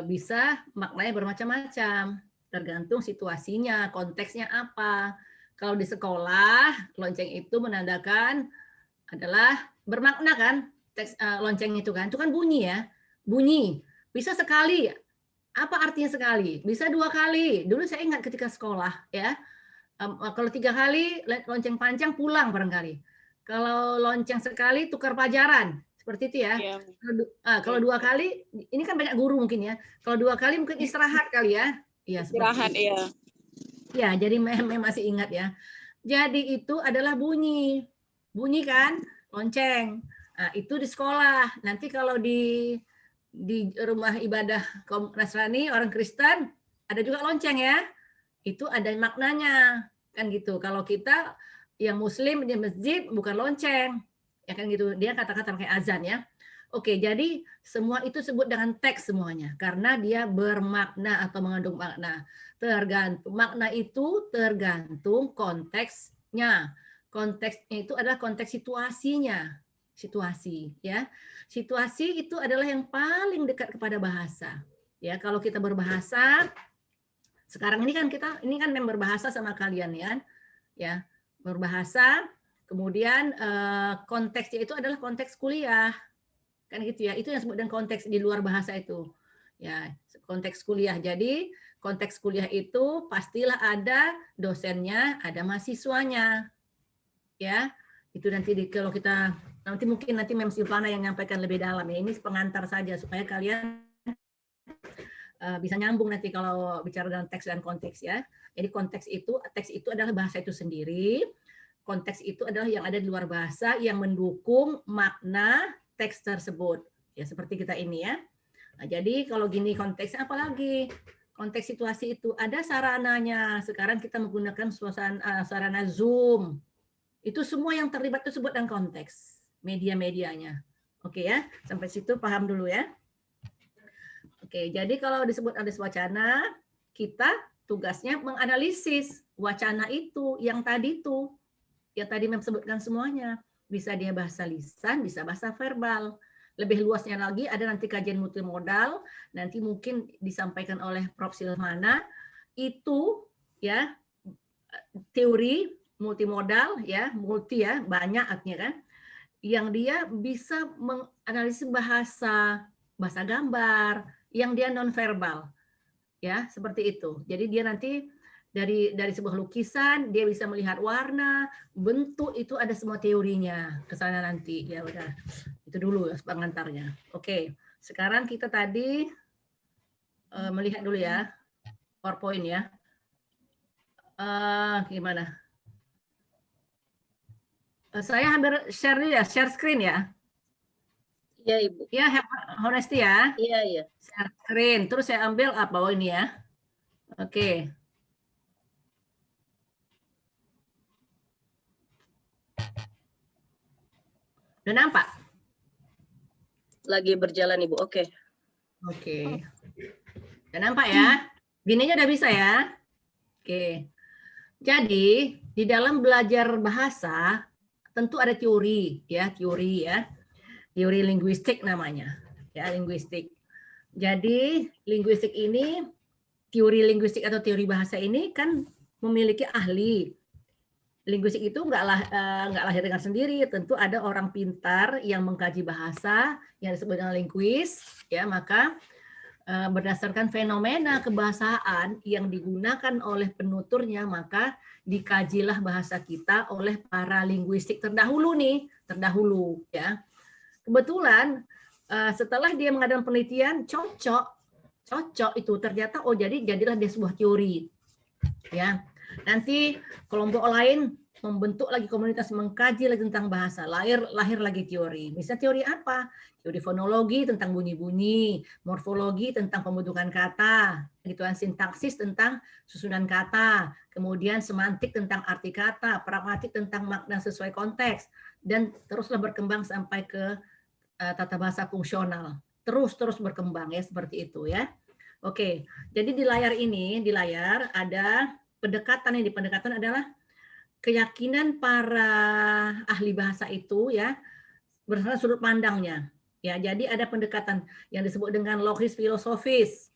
bisa maknanya bermacam-macam, tergantung situasinya, konteksnya apa. Kalau di sekolah, lonceng itu menandakan adalah bermakna kan, teks lonceng itu kan bunyi ya, bunyi. Bisa sekali, apa artinya sekali? Bisa 2 kali. Dulu saya ingat ketika sekolah ya, kalau 3 kali lonceng panjang pulang barangkali. Kalau lonceng sekali tukar pelajaran, seperti itu ya. Iya. Kalau 2 kali, ini kan banyak guru mungkin ya. Kalau 2 kali mungkin istirahat kali ya. Iya seperti Istirahat, itu. iya. Ya, jadi masih ingat ya. Jadi itu adalah bunyi. Bunyi kan? Lonceng. Nah, itu di sekolah. Nanti kalau di rumah ibadah kaum Nasrani, orang Kristen, ada juga lonceng ya. Itu ada maknanya. Kan gitu. Kalau kita yang muslim di masjid bukan lonceng. Ya kan gitu. Dia kata-kata pakai azan ya. Oke, jadi semua itu sebut dengan teks semuanya karena dia bermakna atau mengandung makna. Tergantung makna itu tergantung konteksnya. Konteksnya itu adalah konteks situasinya. Situasi ya. Situasi itu adalah yang paling dekat kepada bahasa. Ya, kalau kita berbahasa sekarang ini kan member bahasa sama kalian ya. Berbahasa kemudian konteksnya itu adalah konteks kuliah kan gitu ya, itu yang disebut dengan konteks di luar bahasa itu ya, konteks kuliah. Jadi konteks kuliah itu pastilah ada dosennya, ada mahasiswanya ya. Itu nanti kalau kita mungkin nanti Mem Silvana yang menyampaikan lebih dalam ya, ini pengantar saja supaya kalian bisa nyambung nanti kalau bicara dalam teks dan konteks ya. Jadi teks itu adalah bahasa itu sendiri, konteks itu adalah yang ada di luar bahasa yang mendukung makna teks tersebut. Ya seperti kita ini ya. Nah, jadi kalau gini konteksnya apalagi? Konteks situasi itu ada sarananya. Sekarang kita menggunakan sarana Zoom. Itu semua yang terlibat itu sebut dengan konteks. Media-medianya. Oke ya, sampai situ paham dulu ya. Oke, jadi kalau disebut ada wacana, kita tugasnya menganalisis wacana itu, yang tadi Mem sebutkan semuanya. Bisa dia bahasa lisan, bisa bahasa verbal. Lebih luasnya lagi ada nanti kajian multimodal, nanti mungkin disampaikan oleh Prof. Silvana, itu ya teori multimodal ya, multi ya, banyak artinya kan, yang dia bisa menganalisis bahasa gambar, yang dia nonverbal ya, seperti itu. Jadi dia nanti dari sebuah lukisan dia bisa melihat warna, bentuk, itu ada semua teorinya ke sana nanti. Ya udah. Itu dulu pengantarnya. Oke. Sekarang kita tadi melihat dulu ya PowerPoint ya. Gimana? Saya hampir share dulu ya, share screen ya. Iya, Ibu. Ya, Honesty ya. Iya, iya. Share screen. Terus saya ambil apa ini ya. Oke. Udah nampak? Lagi berjalan, Ibu. Oke. Oke. Udah nampak ya? Gininya udah bisa ya? Oke. Jadi, di dalam belajar bahasa tentu ada teori ya. Teori linguistik namanya. Ya, linguistik. Jadi, linguistik ini, teori linguistik atau teori bahasa ini kan memiliki ahli. Linguistik itu nggak lahir dengan sendiri, tentu ada orang pintar yang mengkaji bahasa yang disebut dengan linguis, ya. Maka berdasarkan fenomena kebahasaan yang digunakan oleh penuturnya, maka dikajilah bahasa kita oleh para linguistik terdahulu ya. Kebetulan setelah dia mengadakan penelitian cocok itu ternyata jadilah dia sebuah teori ya. Nanti kelompok lain membentuk lagi komunitas mengkaji lagi tentang bahasa, lahir lagi teori. Misalnya teori apa? Teori fonologi tentang bunyi-bunyi, morfologi tentang pembentukan kata, gitu kan, sintaksis tentang susunan kata, kemudian semantik tentang arti kata, pragmatik tentang makna sesuai konteks, dan teruslah berkembang sampai ke tata bahasa fungsional. Terus berkembang ya, seperti itu ya. Oke, jadi di layar ada pendekatan adalah keyakinan para ahli bahasa itu ya, berdasarkan sudut pandangnya. Ya, jadi ada pendekatan yang disebut dengan logis filosofis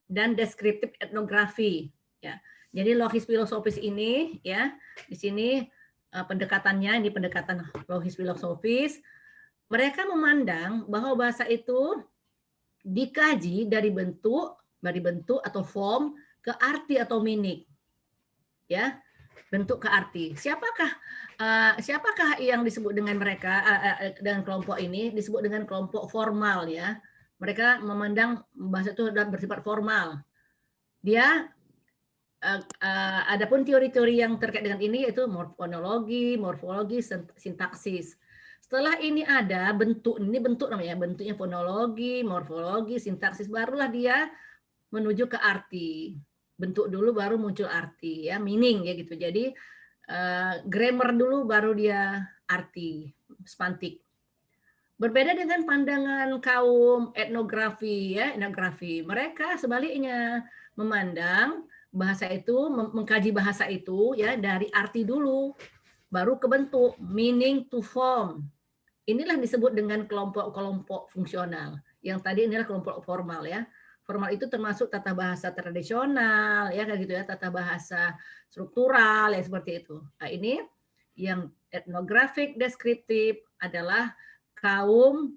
dan deskriptif etnografi. Ya, jadi logis filosofis ini, ya, di sini pendekatannya ini pendekatan logis filosofis. Mereka memandang bahwa bahasa itu dikaji dari bentuk atau form ke arti atau meaning, ya, bentuk ke arti. Siapakah yang disebut dengan mereka dengan kelompok ini disebut dengan kelompok formal, ya. Mereka memandang bahasa itu sudah bersifat formal. Dia adapun teori-teori yang terkait dengan ini yaitu fonologi, morfologi, sintaksis. Setelah ini ada bentuk, ini bentuk namanya, bentuknya fonologi, morfologi, sintaksis, barulah dia menuju ke arti. Bentuk dulu baru muncul arti, ya, meaning, ya gitu. Jadi grammar dulu baru dia arti, semantik. Berbeda dengan pandangan kaum etnografi, ya, etnografi. Mereka sebaliknya memandang bahasa itu, mengkaji bahasa itu, ya, dari arti dulu, baru ke bentuk, meaning to form. Inilah disebut dengan kelompok-kelompok fungsional. Yang tadi inilah kelompok formal, ya. Formal itu termasuk tata bahasa tradisional, ya, kayak gitu, ya, tata bahasa struktural, ya, seperti itu. Nah, ini yang etnografik deskriptif adalah kaum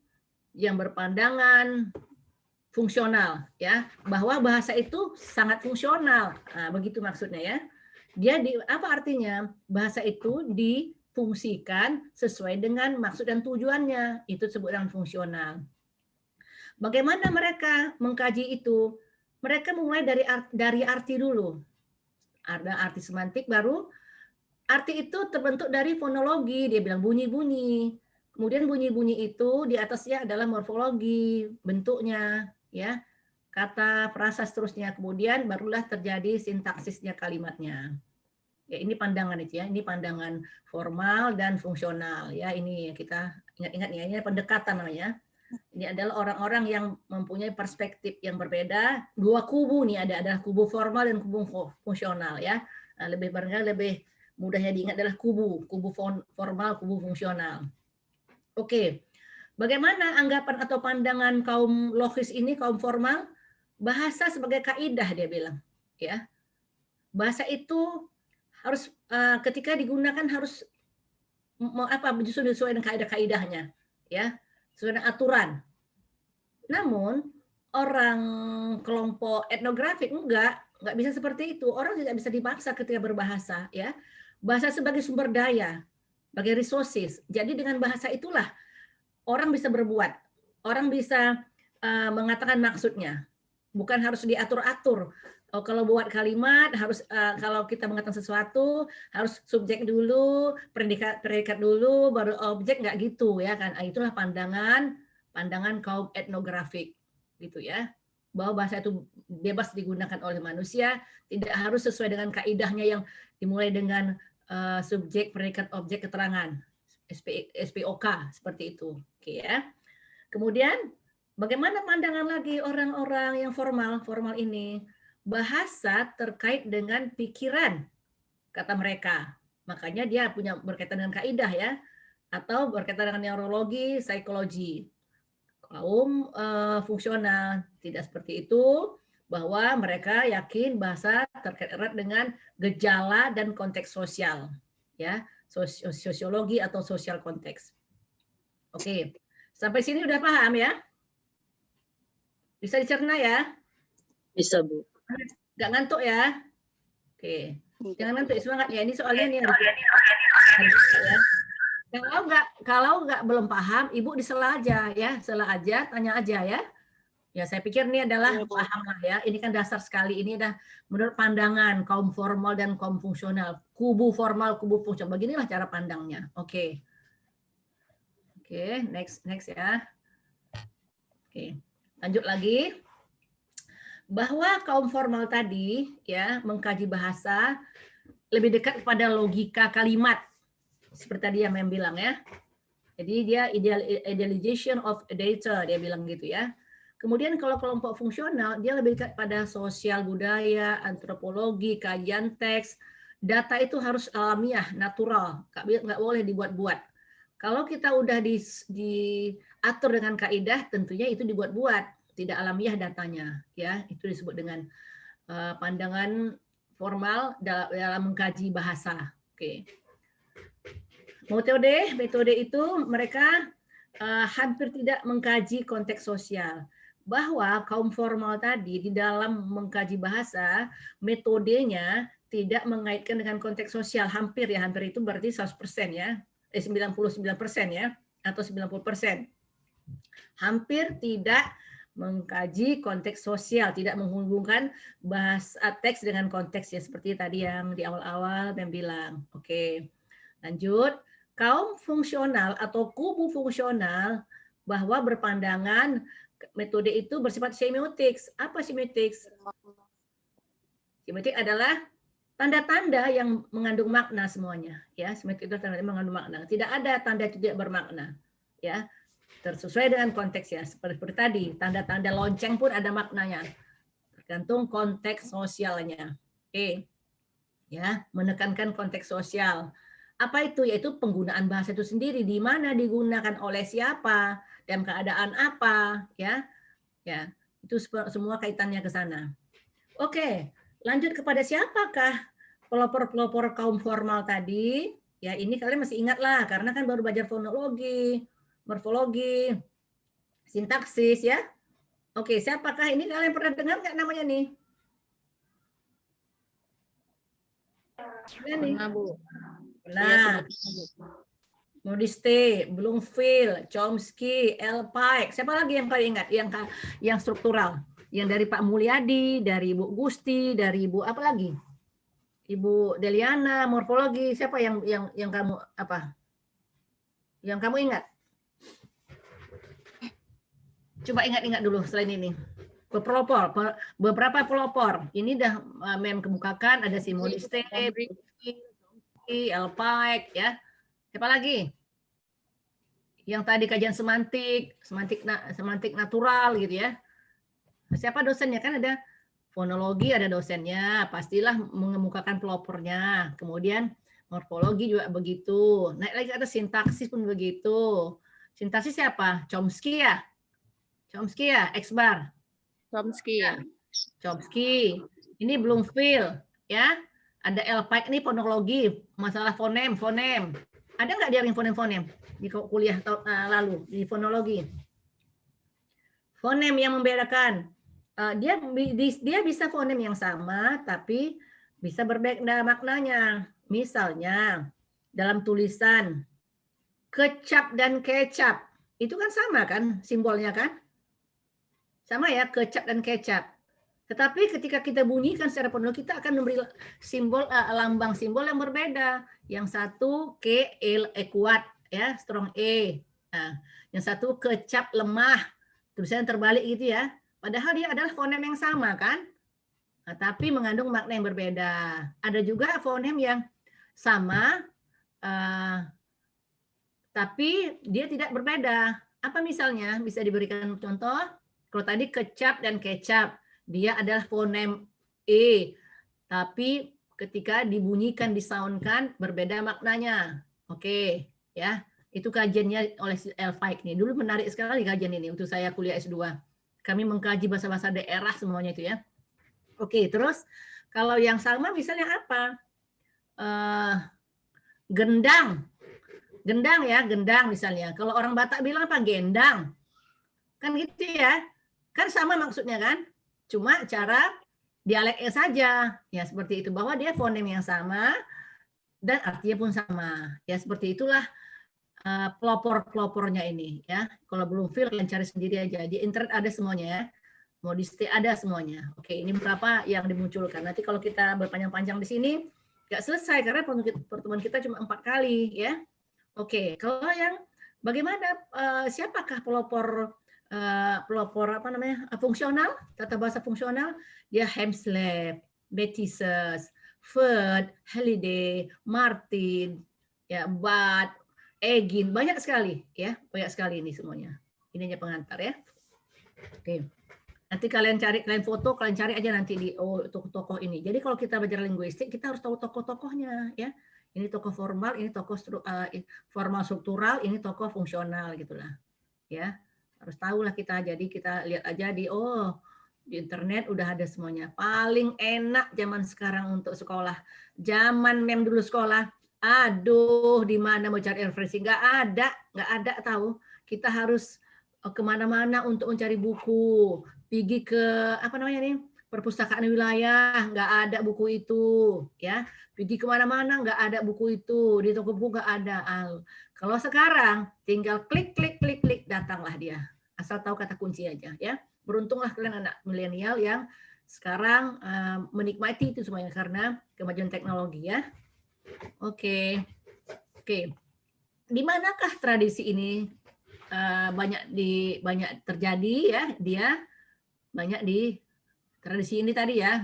yang berpandangan fungsional, ya, bahwa bahasa itu sangat fungsional. Nah, begitu maksudnya, ya. Dia apa artinya? Bahasa itu difungsikan sesuai dengan maksud dan tujuannya. Itu disebut dengan fungsional. Bagaimana mereka mengkaji itu? Mereka mulai dari arti dulu. Ada arti semantik, baru arti itu terbentuk dari fonologi, dia bilang bunyi-bunyi. Kemudian bunyi-bunyi itu di atasnya adalah morfologi, bentuknya, ya, kata, frasa, seterusnya. Kemudian barulah terjadi sintaksisnya kalimatnya. Ya, ini pandangan itu, ya, ini pandangan formal dan fungsional, ya. Ini kita ingat-ingat, ya, ini pendekatan namanya. Ini adalah orang-orang yang mempunyai perspektif yang berbeda. Dua kubu nih ada kubu formal dan kubu fungsional, ya. Nah, lebih mudahnya diingat adalah kubu formal, kubu fungsional. Oke. Bagaimana anggapan atau pandangan kaum logis ini, kaum formal? Bahasa sebagai kaidah, dia bilang, ya. Bahasa itu harus ketika digunakan harus justru sesuai dengan kaidah-kaidahnya, ya. Sesuai dengan aturan. Namun orang kelompok etnografik enggak bisa seperti itu. Orang tidak bisa dipaksa ketika berbahasa, ya. Bahasa sebagai sumber daya, sebagai resources. Jadi dengan bahasa itulah orang bisa berbuat. Orang bisa mengatakan maksudnya. Bukan harus diatur-atur. Oh, kalau buat kalimat harus kalau kita mengatakan sesuatu harus subjek dulu, predikat dulu, baru objek, nggak gitu, ya kan? Itulah pandangan kaum etnografik, gitu, ya. Bahwa bahasa itu bebas digunakan oleh manusia, tidak harus sesuai dengan kaidahnya yang dimulai dengan subjek, predikat, objek, keterangan, SPOK, seperti itu. Oke, ya. Kemudian bagaimana pandangan lagi orang-orang yang formal ini? Bahasa terkait dengan pikiran, kata mereka. Makanya dia punya berkaitan dengan kaidah, ya, atau berkaitan dengan neurologi, psikologi. Kaum fungsional tidak seperti itu, bahwa mereka yakin bahasa terkait erat dengan gejala dan konteks sosial, ya, sosiologi atau sosial konteks. Oke, sampai sini udah paham, ya? Bisa dicerna, ya? Bisa, Bu. Nggak ngantuk, ya? Oke, jangan ngantuk, semangat, ya. Ini soalnya nih, ya. Kalau nggak belum paham, Ibu disela aja, ya, sela aja, tanya aja, ya. Ya, saya pikir ini adalah paham lah, ya. Ini kan dasar sekali. Ini dah menurut pandangan kaum formal dan kaum fungsional. Kubu formal, kubu fungsional. Beginilah cara pandangnya. Oke. Oke, next ya. Oke, lanjut lagi. Bahwa kaum formal tadi, ya, mengkaji bahasa lebih dekat kepada logika kalimat. Seperti tadi yang bilang, ya. Jadi dia idealization of data, dia bilang gitu, ya. Kemudian kalau kelompok fungsional, dia lebih dekat pada sosial budaya, antropologi, kajian teks. Data itu harus alamiah, natural, nggak boleh dibuat-buat. Kalau kita udah diatur dengan kaidah, tentunya itu dibuat-buat, tidak alamiah datanya, ya. Itu disebut dengan pandangan formal dalam mengkaji bahasa. Oke. Metode itu mereka hampir tidak mengkaji konteks sosial. Bahwa kaum formal tadi di dalam mengkaji bahasa, metodenya tidak mengaitkan dengan konteks sosial, hampir itu berarti 100% ya, 99% ya, atau 90%. Hampir tidak mengkaji konteks sosial, tidak menghubungkan bahasa teks dengan konteks ya, seperti tadi yang di awal-awal yang bilang. Oke, lanjut. Kaum fungsional atau kubu fungsional bahwa berpandangan metode itu bersifat semiotik. Apa semiotik? Semiotik adalah tanda-tanda yang mengandung makna semuanya. Ya, semiotik itu tanda yang mengandung makna. Tidak ada tanda tidak bermakna. Ya, sesuai dengan konteks ya. Seperti tadi, tanda-tanda lonceng pun ada maknanya. Tergantung konteks sosialnya. Oke. Ya, menekankan konteks sosial. Apa itu? Yaitu penggunaan bahasa itu sendiri, di mana digunakan oleh siapa, dalam keadaan apa, ya. Ya, itu semua kaitannya ke sana. Oke, lanjut kepada siapakah pelopor-pelopor kaum formal tadi? Ya, ini kalian masih ingat lah, karena kan baru belajar fonologi, morfologi, sintaksis ya. Oke, siapakah ini? Kalian pernah dengar nggak namanya nih? Pernah, Bu. Nah, Modiste, Bloomfield, Chomsky, L. Pike. Siapa lagi yang paling ingat? Yang struktural. Yang dari Pak Mulyadi, dari Ibu Gusti, dari Ibu apa lagi? Ibu Deliana, morfologi. Siapa yang kamu apa? Yang kamu ingat? Coba ingat-ingat dulu selain ini. Beberapa pelopor. Ini dah mem kemukakan, ada si Modiste, L. Pike, ya. Siapa lagi? Yang tadi kajian semantik natural gitu ya. Siapa dosennya? Kan ada fonologi, ada dosennya, pastilah mengemukakan pelopornya. Kemudian morfologi juga begitu. Naik lagi ada sintaksis pun begitu. Sintaksis siapa? Chomsky ya? Chomsky ya? X-bar? Chomsky ya. Chomsky. Ini Bloomfield ya. Ada L. Pike nih fonologi, masalah fonem. Ada nggak dia yang fonem di kuliah lalu di fonologi? Fonem yang membedakan. Dia bisa fonem yang sama, tapi bisa berbeda maknanya. Misalnya dalam tulisan kecap dan kecap, itu kan sama kan simbolnya kan? Sama ya, kecap dan kecap. Tetapi ketika kita bunyikan secara penuh, kita akan memberi simbol lambang simbol yang berbeda. Yang satu K kuat ya, strong E. Nah, yang satu kecap lemah, tulisannya terbalik gitu ya. Padahal dia adalah fonem yang sama kan? Nah, tapi mengandung makna yang berbeda. Ada juga fonem yang sama, tapi dia tidak berbeda. Apa misalnya? Bisa diberikan contoh? Kalau tadi kecap dan kecap, dia adalah fonem E, tapi ketika dibunyikan, disoundkan berbeda maknanya. Oke, ya. Itu kajiannya oleh L. Pike nih. Dulu menarik sekali kajian ini untuk saya kuliah S2. Kami mengkaji bahasa-bahasa daerah semuanya itu ya. Oke, terus kalau yang sama misalnya apa? Gendang. Gendang misalnya. Kalau orang Batak bilang apa? Gendang. Kan gitu ya. Kan sama maksudnya kan? Cuma cara dialeknya saja. Ya seperti itu. Bahwa dia fonem yang sama dan artinya pun sama. Ya seperti itulah pelopor-pelopornya ini ya. Kalau belum feel kalian cari sendiri aja. Di internet ada semuanya ya. Modiste ada semuanya. Oke, ini beberapa yang dimunculkan. Nanti kalau kita berpanjang-panjang di sini nggak selesai karena pertemuan kita cuma 4 kali ya. Oke, kalau yang bagaimana siapakah pelopor apa namanya fungsional, tata bahasa fungsional? Dia Hemsleb, Bettisius, Ferd, Halliday, Martin, ya Bart, Egin, banyak sekali ya, banyak sekali ini semuanya. Ini hanya pengantar ya. Oke. Nanti kalian foto, kalian cari aja nanti di tokoh-tokoh ini. Jadi kalau kita belajar linguistik, kita harus tahu tokoh-tokohnya ya. Ini tokoh formal, ini tokoh formal struktural, ini tokoh fungsional gitulah. Ya, harus tahu lah kita. Jadi kita lihat aja di internet udah ada semuanya. Paling enak zaman sekarang untuk sekolah. Zaman mem dulu sekolah, aduh, di mana mau cari referensi? Nggak ada tahu. Kita harus kemana-mana untuk mencari buku. Pergi ke apa namanya nih? Perpustakaan wilayah, nggak ada buku itu, ya. Pergi kemana-mana nggak ada buku itu, di toko buku nggak ada. Kalau sekarang tinggal klik klik klik klik datanglah dia, asal tahu kata kunci aja, ya. Beruntunglah kalian anak milenial yang sekarang menikmati itu semuanya karena kemajuan teknologi, ya. Oke. Di manakah tradisi ini banyak terjadi, ya? Dia banyak di tradisi ini tadi, ya,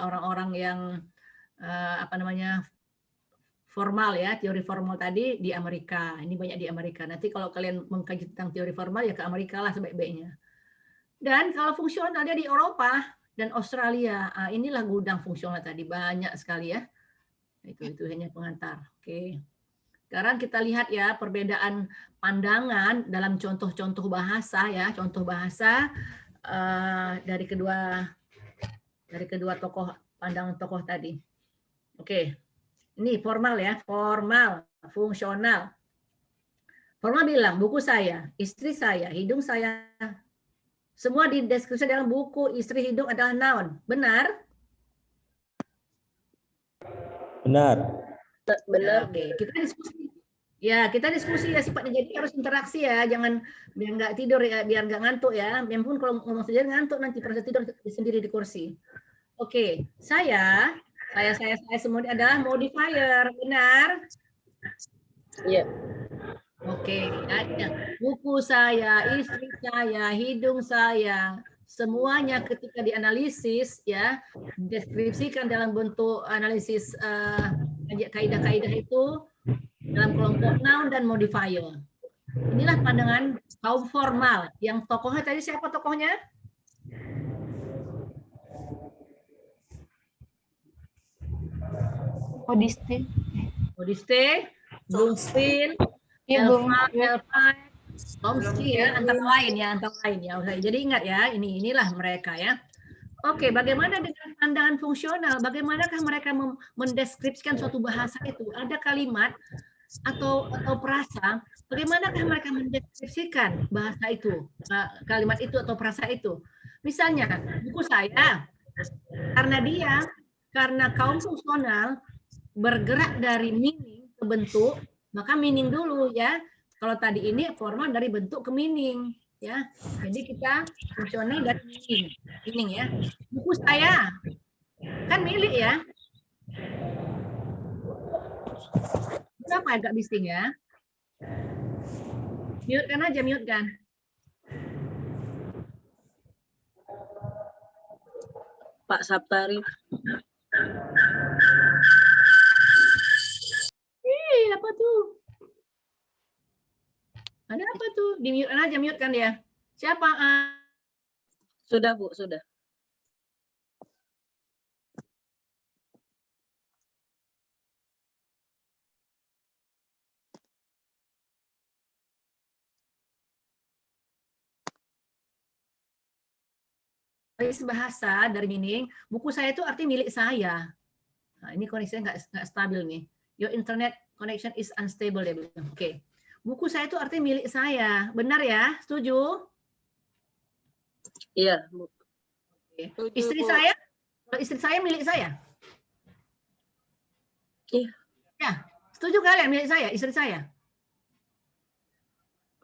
orang-orang yang apa namanya formal, ya, teori formal tadi di Amerika. Ini banyak di Amerika. Nanti kalau kalian mengkaji tentang teori formal ya ke Amerika lah sebaik-baiknya. Dan kalau fungsional dia di Eropa dan Australia. Inilah gudang fungsional tadi, banyak sekali, ya. Itu hanya pengantar. Oke. Sekarang kita lihat, ya, perbedaan pandangan dalam contoh-contoh bahasa, ya, contoh bahasa dari kedua tokoh, pandangan tokoh tadi. Oke. Ini formal, ya, formal, fungsional. Formal bilang, buku saya, istri saya, hidung saya, semua dideskripsi dalam buku, istri, hidung adalah noun. Benar? Benar. Benar. Oke, kita diskusi. Ya, kita diskusi, ya, sifatnya jadi harus interaksi, ya, jangan biar nggak tidur, ya, biar nggak ngantuk, ya. Meskipun kalau ngomong sendiri ngantuk nanti pada tidur sendiri di kursi. Oke, saya semua ini adalah modifier, benar? Iya. Oke, buku saya, istri saya, hidung saya, semuanya ketika dianalisis, ya, deskripsikan dalam bentuk analisis kaidah-kaidah itu dalam kelompok noun dan modifier. Inilah pandangan kaum formal. Yang tokohnya tadi siapa tokohnya? Modiste, Bloomfield, Elpine, Chomsky, ya, antara lain, ya. Jadi ingat, ya, inilah mereka, ya. Oke, bagaimana dengan pandangan fungsional? Bagaimanakah mereka mendeskripsikan suatu bahasa itu? Ada kalimat atau frasa, bagaimanakah mereka mendeskripsikan bahasa itu, kalimat itu atau frasa itu? Misalnya, buku saya, karena kaum fungsional bergerak dari meaning ke bentuk, maka meaning dulu, ya. Kalau tadi ini formal dari bentuk ke meaning, ya. Jadi kita fungsional dari meaning, ya. Buku saya kan milik, ya. Kenapa agak bising, ya? Mute kan aja, mute kan. Pak Saptari. Apa tuh? Ada apa tuh? Di mute aja, mute kan dia. Siapa? Sudah, Bu, sudah. Bahasa dari meaning, buku saya itu arti milik saya. Nah, ini koneksinya nggak stabil nih. Your internet connection is unstable, dia bilang. Oke. Buku saya itu arti milik saya. Benar, ya? Setuju? Iya, Bu. Istri saya? Istri saya milik saya? Iya. Ya. Setuju kalian milik saya, istri saya?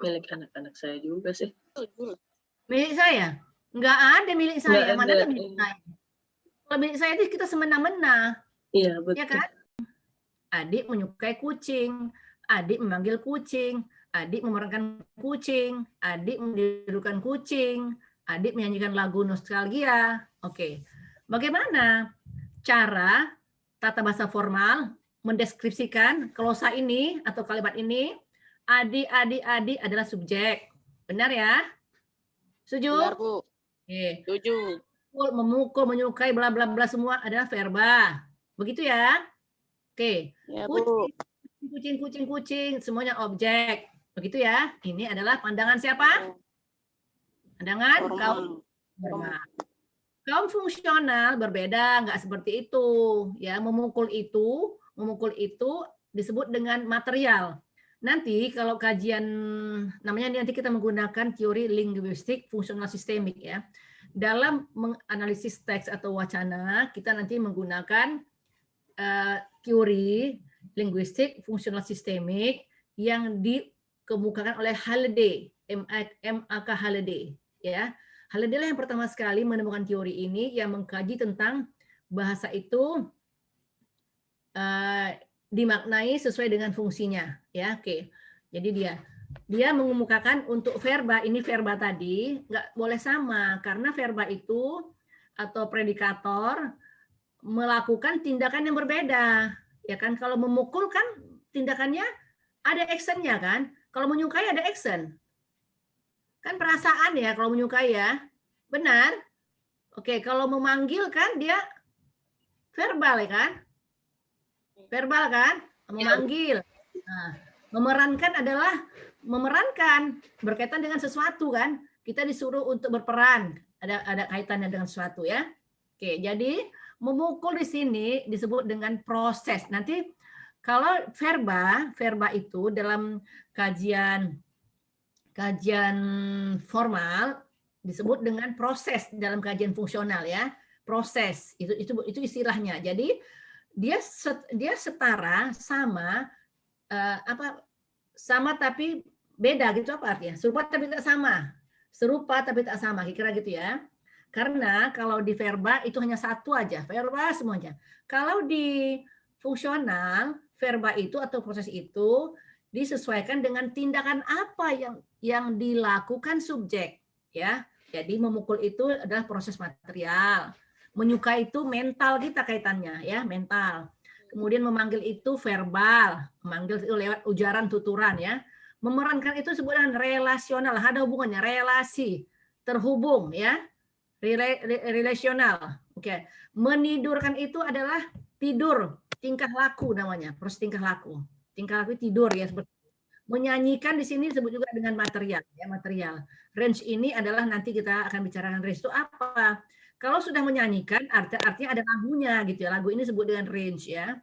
Milik anak-anak saya juga sih. Milik saya? Nggak ada milik saya. Mana ada milik Iya. saya? Kalau milik saya itu kita semena-mena. Iya, betul. Ya kan? Adik menyukai kucing, adik memanggil kucing, adik memerankan kucing, adik menirukan kucing, adik menyanyikan lagu nostalgia. Oke. Bagaimana cara tata bahasa formal mendeskripsikan klausa ini atau kalimat ini? Adik, adik, adik adalah subjek. Benar, ya? Setuju? Benar, Bu. Oke. Setuju. Memukul, menyukai, bla bla bla semua adalah verba. Begitu, ya? Oke, Ya, Bu. kucing, semuanya objek. Begitu ya. Ini adalah pandangan siapa? Pandangan kaum Formal. formal. Kaum fungsional berbeda, nggak seperti itu. Ya, memukul itu disebut dengan material. Nanti kalau kajian namanya nanti kita menggunakan teori linguistik fungsional sistemik ya. Dalam menganalisis teks atau wacana, kita nanti menggunakan teori linguistik fungsional sistemik yang dikemukakan oleh Halliday, M.A.K. Halliday ya. Halliday lah yang pertama sekali menemukan teori ini yang mengkaji tentang bahasa itu dimaknai sesuai dengan fungsinya ya. Oke. Jadi dia mengemukakan untuk verba, ini verba tadi nggak boleh sama karena verba itu atau predikator melakukan tindakan yang berbeda ya kan. Kalau memukul kan tindakannya ada actionnya kan, kalau menyukai ada action kan, perasaan ya kalau menyukai ya, benar. Oke, kalau memanggil kan dia verbal ya kan, verbal kan, memanggil. Nah, memerankan adalah memerankan berkaitan dengan sesuatu kan, kita disuruh untuk berperan, ada kaitannya dengan sesuatu ya. Oke, jadi memukul di sini disebut dengan proses. Nanti kalau verba itu dalam kajian formal disebut dengan proses dalam kajian fungsional ya. Proses itu istilahnya. Jadi dia setara sama sama tapi beda gitu, apa artinya? Serupa tapi tak sama. Serupa tapi tak sama, kira-kira gitu ya. Karena kalau di verba itu hanya satu aja, verba semuanya. Kalau di fungsional, verba itu atau proses itu disesuaikan dengan tindakan apa yang dilakukan subjek ya. Jadi memukul itu adalah proses material. Menyukai itu mental kita kaitannya ya, mental. Kemudian memanggil itu verbal, memanggil itu lewat ujaran tuturan ya. Memerankan itu sebutan relasional, ada hubungannya, relasi, terhubung ya. Relasional. Oke. Menidurkan itu adalah tidur, tingkah laku namanya, proses tingkah laku. Tingkah laku tidur ya, seperti menyanyikan di sini disebut juga dengan material ya, material. Range ini adalah nanti kita akan bicarakan range itu apa. Kalau sudah menyanyikan artinya ada lagunya gitu ya. Lagu ini disebut dengan range ya.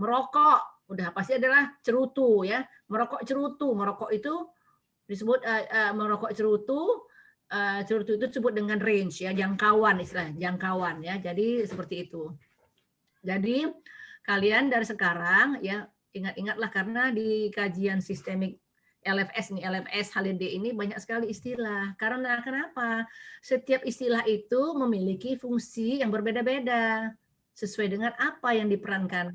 Merokok udah pasti adalah cerutu ya. Merokok cerutu, merokok itu disebut merokok cerutu. Cerutu itu disebut dengan range ya, jangkauan istilah, jangkauan ya. Jadi seperti itu. Jadi kalian dari sekarang ya ingat-ingatlah, karena di kajian sistemik LFS Halliday ini banyak sekali istilah. Karena kenapa? Setiap istilah itu memiliki fungsi yang berbeda-beda sesuai dengan apa yang diperankan,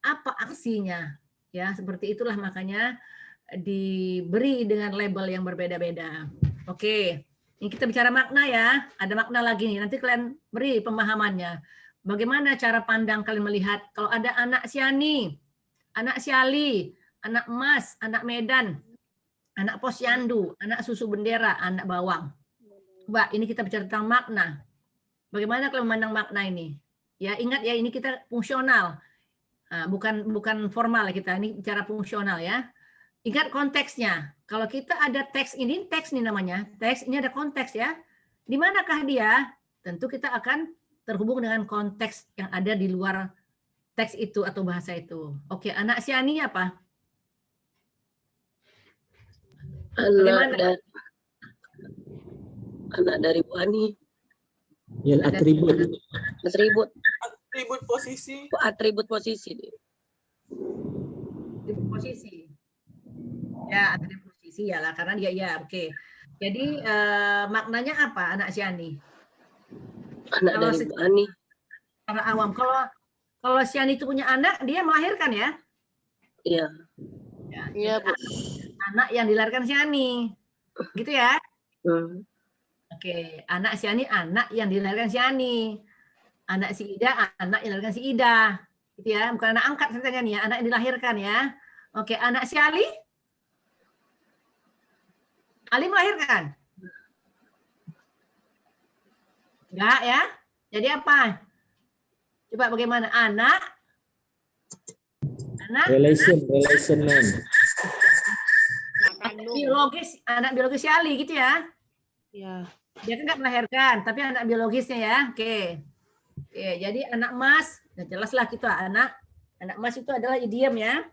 apa aksinya. Ya, seperti itulah makanya diberi dengan label yang berbeda-beda. Oke. Ini kita bicara makna ya. Ada makna lagi nih. Nanti kalian beri pemahamannya. Bagaimana cara pandang kalian melihat kalau ada anak Siani, anak Siali, anak Emas, anak Medan, anak Posyandu, anak Susu Bendera, anak Bawang. Mbak, ini kita bicara tentang makna. Bagaimana kalian memandang makna ini? Ya, ingat ya, ini kita fungsional. Nah, bukan formal kita, ini bicara fungsional ya. Ingat konteksnya. Kalau kita ada teks ini namanya. Teks ini ada konteks ya. Di manakah dia? Tentu kita akan terhubung dengan konteks yang ada di luar teks itu atau bahasa itu. Oke, anak Siani apa? Anak dari Wani. Ya, atribut. Atribut posisi. Atribut posisi. Atribut posisi. Ya, atribut posisi ya lah, karena dia ya, oke. Jadi maknanya apa anak Siani? Anak Kalau dari Wani. Secara awam, kalau Siani itu punya anak, dia melahirkan ya? Iya. Ya, Iya, Bu. anak yang dilahirkan Siani. Gitu ya? Oke, anak Siani, anak yang dilahirkan Siani. Anak si Ida, anak yang dilahirkan si Ida. Gitu ya, bukan anak angkat ceritanya nih ya, anak yang dilahirkan ya. Oke, anak si Ali? Ali melahirkan? Enggak ya? Jadi apa? Coba bagaimana? Anak Anak relation man. anak biologis Yali gitu ya. Ya. Dia kan nggak melahirkan, tapi anak biologisnya ya. Oke. Oke, jadi anak emas, nah jelaslah kita anak emas itu adalah idiom ya.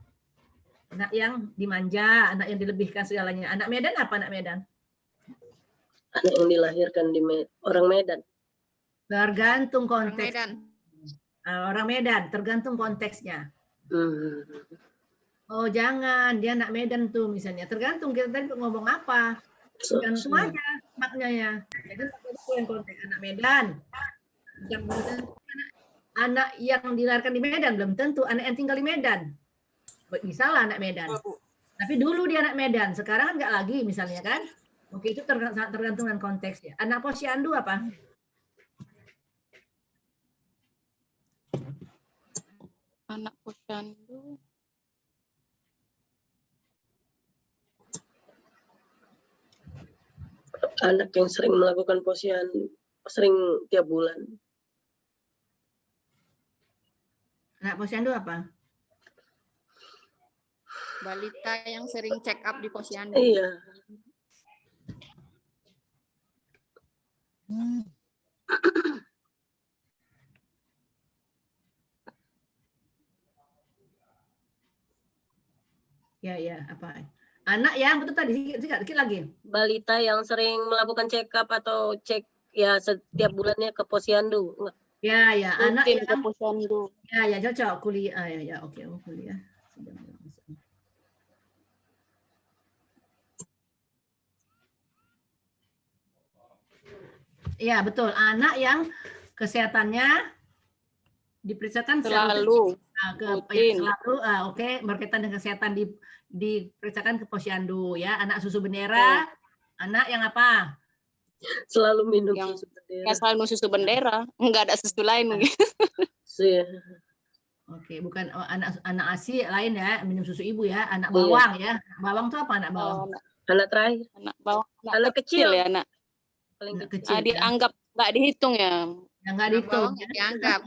Anak yang dimanja, anak yang dilebihkan segalanya. Anak Medan apa anak Medan? Anak yang dilahirkan di orang Medan. Tergantung Orang konteks. Medan. Orang Medan, tergantung konteksnya. Oh jangan, dia anak Medan tuh misalnya. Tergantung kita tadi ngomong apa. Tergantung aja maknanya. Jadi yang konteks anak Medan. Anak yang dilahirkan di Medan belum tentu anak yang tinggal di Medan. Bisa lah anak Medan. Tapi dulu dia anak Medan, sekarang kan nggak lagi misalnya kan. Oke, itu tergantung dengan konteksnya. Anak Posyandu apa? Anak posyandu. Anak yang sering melakukan posyandu, sering tiap bulan. Anak Posyandu apa? Balita yang sering check up di posyandu. Iya. Ya, apa? Anak yang betul tadi, sedikit lagi. Balita yang sering melakukan check up atau cek ya setiap bulannya ke posyandu. Ya, anak Rutin ke yang posyandu. ya cocok kuliah. Ya, oke, kuliah. Ya, betul. Anak yang kesehatannya diperiksakan Selalu. Selalu, oke, berkaitan dengan kesehatan diperiksakan ke posyandu ya. Anak susu bendera, anak yang apa? Selalu minum Yang susu bendera. Ya, selalu susu bendera. Enggak ada susu lain mungkin. Oke, bukan anak ASI lain ya, minum susu ibu ya. Anak bawang ya. Bawang itu apa anak bawang? Anak terakhir. Anak bawang. Anak kecil ya anak. Paling Anak kecil. kecil. Dianggap nggak dihitung ya. Yang nggak dihitung. Dianggap.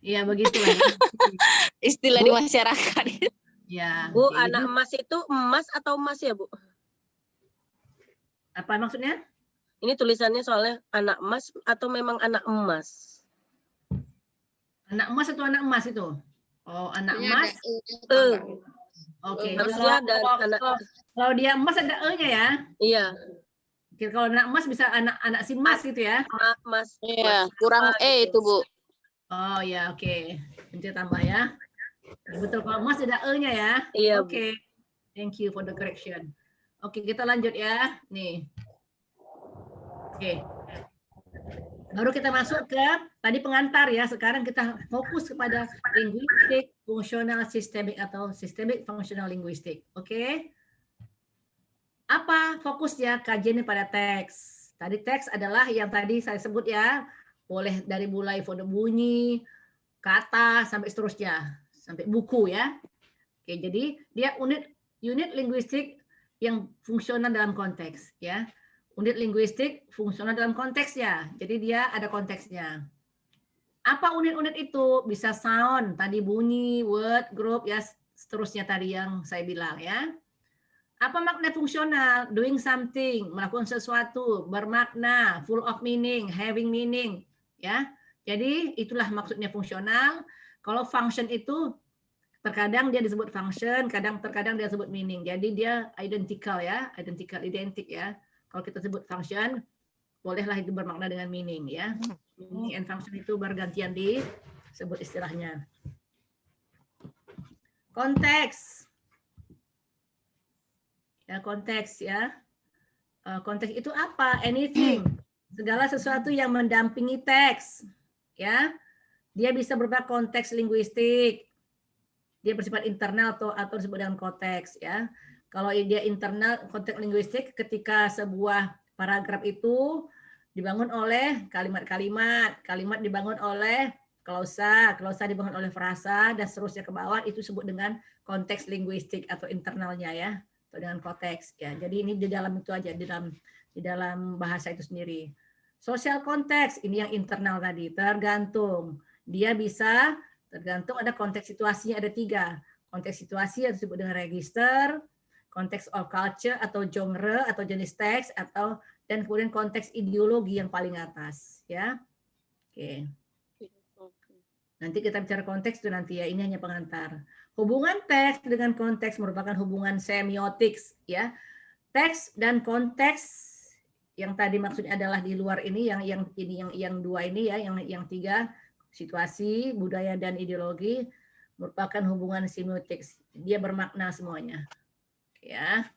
Iya begitu lah. Istilah Bu, di masyarakat. Ya. Bu, Oke, anak emas itu emas atau emas ya, Bu? apa maksudnya? Ini tulisannya soalnya anak emas atau memang anak emas? Anak emas atau anak emas itu? Oh, anak emas. Oke. Harusnya ada anak. Kalau dia emas ada E-nya ya. Iya. Kalau anak emas bisa anak si emas gitu ya. Emas. Iya, kurang E itu, Bu. Oh ya, oke. Nanti tambah ya. Betul, kalau emas ada E-nya ya. Iya. Oke. Thank you for the correction. Oke, kita lanjut ya. Nih. Oke. Baru kita masuk ke tadi pengantar ya. Sekarang kita fokus kepada linguistik fungsional sistemik atau sistemik fungsional linguistik. Oke. Apa fokusnya kajiannya pada teks? Tadi teks adalah yang tadi saya sebut ya. Boleh dari mulai font bunyi, kata sampai seterusnya, sampai buku ya. Oke, jadi dia unit linguistik yang fungsional dalam konteks ya. Unit linguistik fungsional dalam konteks ya. Jadi dia ada konteksnya. Apa unit-unit itu? Bisa sound, tadi bunyi, word, group ya, seterusnya tadi yang saya bilang ya. Apa makna fungsional? Doing something, melakukan sesuatu, bermakna, full of meaning, having meaning ya. Jadi itulah maksudnya fungsional. Kalau function itu terkadang dia disebut function, terkadang dia disebut meaning. Jadi dia identical ya, identik ya. Kalau kita sebut function, bolehlah itu bermakna dengan meaning ya. Meaning and function itu bergantian disebut istilahnya. Konteks. Ya, konteks ya. Konteks itu apa? Anything. Segala sesuatu yang mendampingi teks. Ya. Dia bisa berupa konteks linguistik. Dia bersifat internal atau disebut dengan konteks ya. Kalau dia internal konteks linguistik ketika sebuah paragraf itu dibangun oleh kalimat-kalimat, kalimat dibangun oleh klausa dibangun oleh frasa dan seterusnya ke bawah, itu disebut dengan konteks linguistik atau internalnya ya, atau dengan konteks ya. Jadi ini di dalam itu aja, di dalam bahasa itu sendiri. Social konteks ini yang internal tadi, tergantung. Dia bisa tergantung ada konteks situasinya ada 3. konteks situasi yang disebut dengan register, konteks of culture atau genre atau jenis teks, atau dan kemudian konteks ideologi yang paling atas, ya. Oke. Nanti kita bicara konteks itu nanti ya, ini hanya pengantar. Hubungan teks dengan konteks merupakan hubungan semiotik, ya. Teks dan konteks yang tadi maksudnya adalah di luar ini, yang dua ini ya, yang tiga, situasi, budaya dan ideologi merupakan hubungan semiotik. Dia bermakna semuanya. Ya.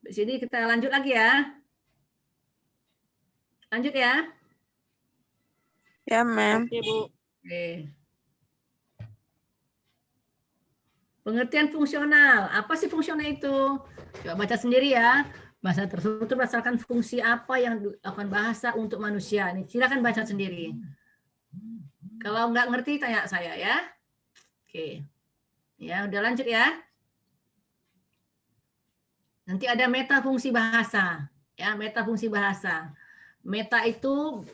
Di sini kita lanjut lagi ya. Lanjut ya. Ya, ma'am. Oke, Bu. Oke. Pengertian fungsional. Apa sih fungsional itu? Coba baca sendiri ya. Bahasa terstruktur berdasarkan fungsi apa yang dilakukan bahasa untuk manusia. Nih, silakan baca sendiri. Kalau nggak ngerti tanya saya ya. Oke. Ya, udah lanjut ya. Nanti ada meta fungsi bahasa. Ya, meta fungsi bahasa. Meta itu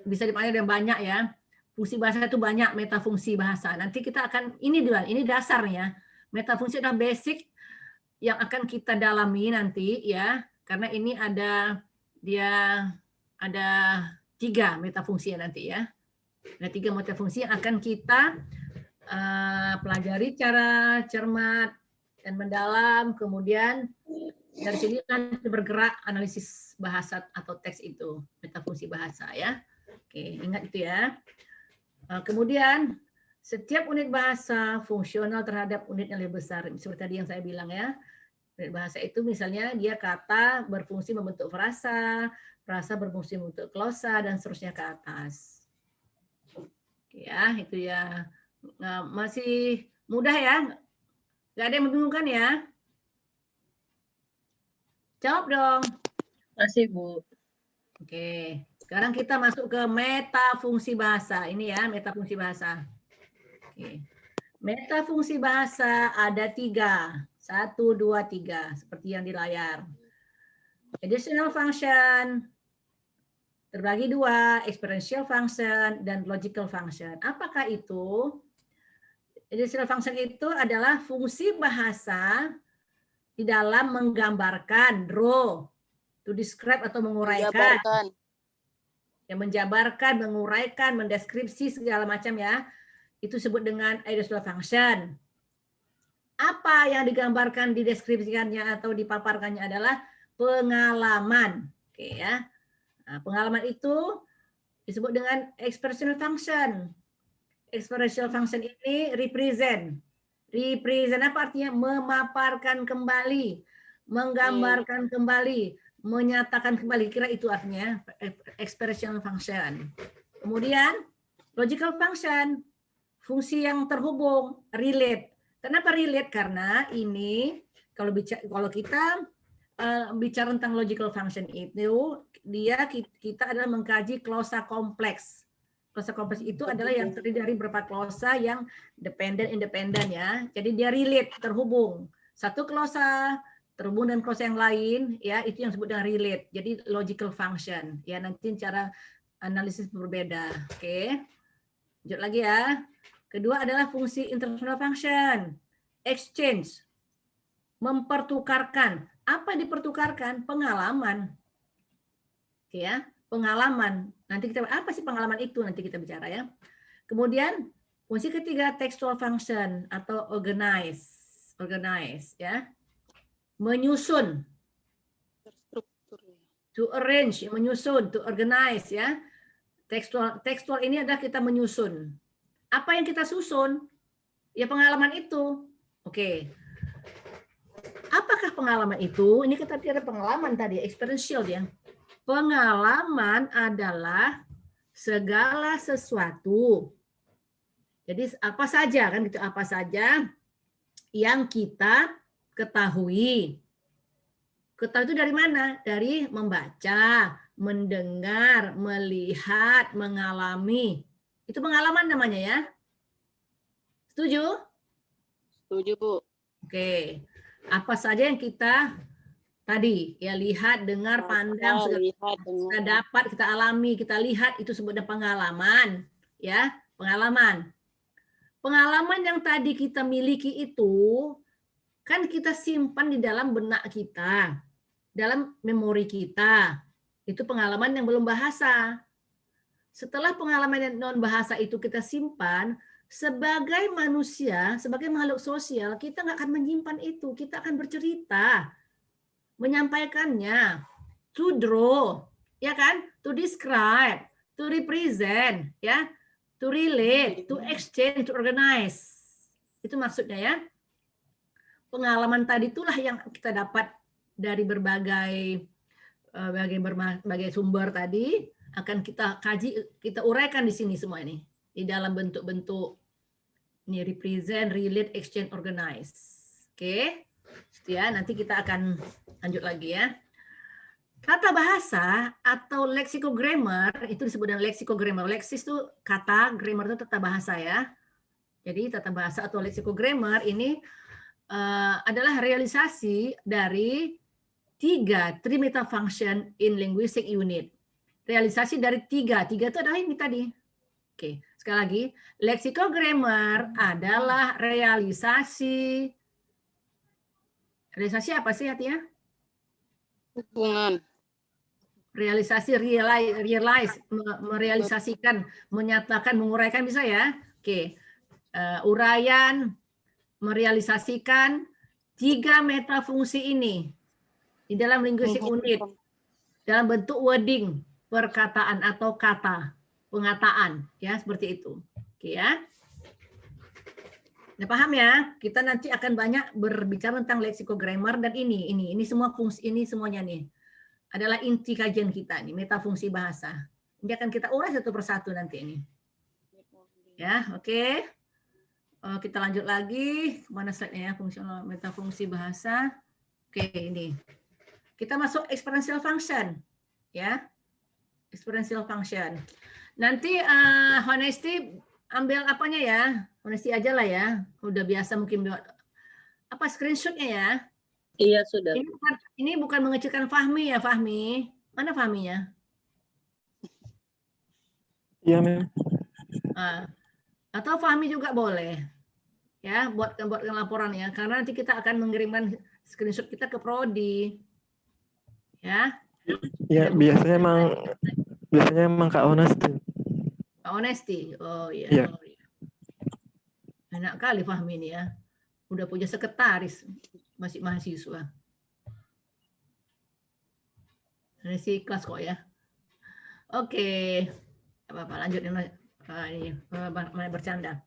bisa dipanggil dengan banyak ya. Fungsi bahasa itu banyak, meta fungsi bahasa. Nanti kita akan ini dulu, ini dasarnya. Meta fungsi adalah basic yang akan kita dalami nanti ya, karena ini ada 3 meta fungsi nanti ya. Ada 3 meta fungsi yang akan kita pelajari cara cermat dan mendalam, kemudian dari sini nanti bergerak analisis bahasa atau teks itu, meta fungsi bahasa ya. Oke, ingat itu ya. Kemudian setiap unit bahasa fungsional terhadap unit yang lebih besar. Seperti tadi yang saya bilang ya. Unit bahasa itu misalnya dia kata berfungsi membentuk frasa, frasa berfungsi membentuk glosa, dan seterusnya ke atas. Ya, itu ya. Nah, masih mudah ya? Nggak ada yang membingungkan ya? Jawab dong. Masih, Bu. Oke, sekarang kita masuk ke meta fungsi bahasa. Ini ya, meta fungsi bahasa. Oke. Meta fungsi bahasa ada 3. 1, 2, 3. Seperti yang di layar. Additional function, terbagi 2, experiential function, dan logical function. Apakah itu? Additional function itu adalah fungsi bahasa di dalam menggambarkan, draw, to describe atau menguraikan. Menjabarkan. Yang menjabarkan, menguraikan, mendeskripsi segala macam ya. Itu disebut dengan additional function. Apa yang digambarkan, dideskripsikannya atau dipaparkannya adalah pengalaman. Oke ya. Nah, pengalaman itu disebut dengan expressional function. Expressional function ini represent. Represent apa artinya? Memaparkan kembali, menggambarkan kembali, menyatakan kembali. Kira itu artinya expressional function. Kemudian logical function, fungsi yang terhubung, relate. Kenapa relate? Karena ini kalau kita bicara tentang logical function itu, kita adalah mengkaji klausa kompleks. Klausa kompleks itu adalah yang terdiri dari beberapa klausa yang independen ya. Jadi dia relate, terhubung. Satu klausa terhubung dengan klausa yang lain, ya itu yang disebut dengan relate. Jadi logical function. Ya nanti cara analisis berbeda. Oke. Lanjut lagi ya. Kedua adalah fungsi international function. Exchange. Mempertukarkan. Apa yang dipertukarkan? Pengalaman. Oke ya, pengalaman. Nanti kita apa sih pengalaman itu? Nanti kita bicara ya. Kemudian fungsi ketiga textual function atau organize. Organize ya. Menyusun. To arrange, menyusun, to organize ya. Textual ini adalah kita menyusun. Apa yang kita susun? Ya pengalaman itu. Oke. Apakah pengalaman itu? Ini kita ada pengalaman tadi, experiential ya. Pengalaman adalah segala sesuatu. Jadi apa saja kan gitu, apa saja yang kita ketahui. Ketahui itu dari mana? Dari membaca, mendengar, melihat, mengalami. Itu pengalaman namanya ya. Setuju? Setuju, Bu. Oke. Apa saja yang kita tadi ya lihat, dengar, pandang, kita dapat, kita alami, kita lihat, itu sebutnya pengalaman, ya, pengalaman. Pengalaman yang tadi kita miliki itu kan kita simpan di dalam benak kita, dalam memori kita. Itu pengalaman yang belum bahasa. Setelah pengalaman yang non bahasa itu kita simpan, sebagai manusia, sebagai makhluk sosial, kita nggak akan menyimpan itu. Kita akan bercerita, menyampaikannya, to draw, ya kan, to describe, to represent, ya, to relate, to exchange, to organize. Itu maksudnya ya. Pengalaman tadi itulah yang kita dapat dari berbagai sumber tadi, akan kita kaji, kita uraikan di sini semua ini, di dalam bentuk-bentuk ini, represent, relate, exchange, organize. Oke, ya, nanti kita akan lanjut lagi ya. Tata bahasa atau lexicographer itu disebut dengan lexicographer. Leksis itu kata, grammar itu tata bahasa ya. Jadi tata bahasa atau lexicographer ini adalah realisasi dari three meta function in linguistic unit. Realisasi dari tiga itu adalah ini tadi. Oke, sekali lagi, lexicographer adalah realisasi apa sih artinya? Hubungan. Realisasi, realize, merealisasikan, menyatakan, menguraikan bisa ya. Oke, uraian, merealisasikan tiga metafungsi ini di dalam linguistik unit dalam bentuk wording, perkataan atau kata, pengataan, ya seperti itu. Oke ya. Nah, paham ya? Kita nanti akan banyak berbicara tentang lexicographer dan ini semua fungsi ini semuanya nih adalah inti kajian kita nih, metafungsi bahasa. Ini akan kita urai satu persatu nanti ini. Ya, oke. Kita lanjut lagi. Mana slide-nya ya? Fungsional metafungsi bahasa. Oke, ini. Kita masuk experiential function. Ya. Experiential function. Nanti Honesty ambil apanya ya? Honesty aja lah ya. Udah biasa mungkin apa screenshot-nya ya? Iya, sudah. Ini bukan mengecilkan Fahmi ya, Fahmi. Mana Fahminya? Iya, Mem. Atau Fahmi juga boleh. Ya, buatkan laporan ya. Karena nanti kita akan mengirimkan screenshot kita ke Prodi. Ya. Ya, biasanya emang Kak Honesty. Kak Honesty. Oh iya. Iya. Oh, iya. Enak kali Fahmi ini ya. Udah punya sekretaris, masih mahasiswa. Ini sih kelas kok ya. Oke. Apa-apa lanjut ini bercanda.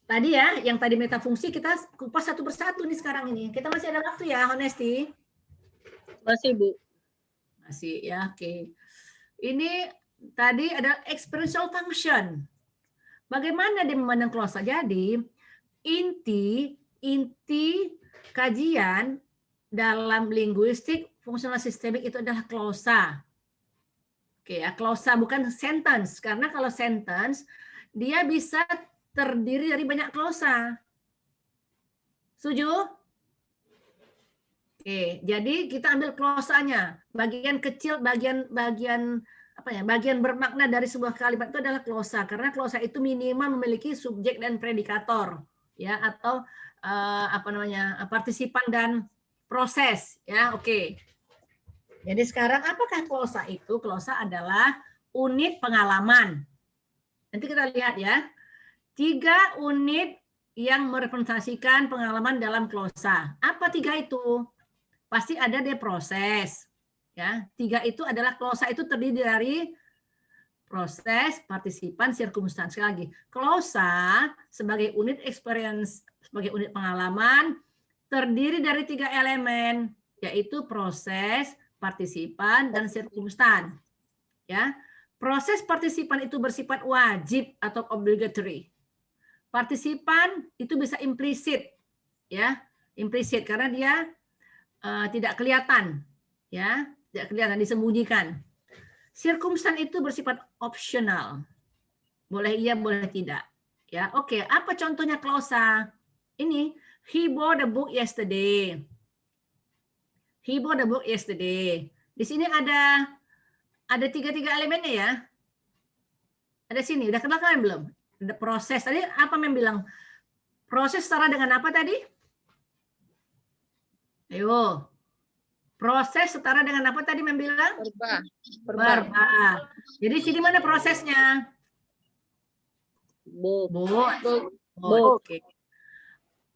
Tadi ya, yang tadi metafungsi kita kupas satu persatu nih sekarang ini. Kita masih ada waktu ya, Honesty? Masih, Bu. Masih ya, oke. Ini tadi ada experiential function. Bagaimana dia memandang glosa? Jadi inti kajian dalam linguistik fungsional sistemik itu adalah glosa. Oke ya, glosa bukan sentence, karena kalau sentence dia bisa terdiri dari banyak glosa. Setuju? Oke, jadi kita ambil glosanya. Bagian kecil, bagian apa ya? Bagian bermakna dari sebuah kalimat itu adalah glosa, karena glosa itu minimal memiliki subjek dan predikator, ya, atau apa namanya? Partisipan dan proses, ya. Oke. Jadi sekarang apakah glosa itu? Glosa adalah unit pengalaman. Nanti kita lihat ya. 3 unit yang merepresentasikan pengalaman dalam glosa. Apa 3 itu? Pasti ada dia proses. Ya, 3 itu adalah glosa itu terdiri dari proses, partisipan, circumstance. Sekali lagi, glosa sebagai unit experience, sebagai unit pengalaman terdiri dari 3 elemen, yaitu proses, partisipan, dan circumstance. Ya, proses partisipan itu bersifat wajib atau obligatory. Partisipan itu bisa implisit, ya, implisit karena dia tidak kelihatan, ya, tidak kelihatan, disembunyikan. Circumstance itu bersifat opsional, boleh iya, boleh tidak, ya. Oke, apa contohnya glosa? Ini, he bought the book yesterday. He bought the book yesterday. Di sini ada 3 elemennya ya. Ada sini, udah kenal kalian belum? Proses tadi apa Mem bilang? Proses setara dengan apa tadi? Ayo. Proses setara dengan apa tadi Mem bilang? Verba. Jadi sini mana prosesnya? Book. Oke.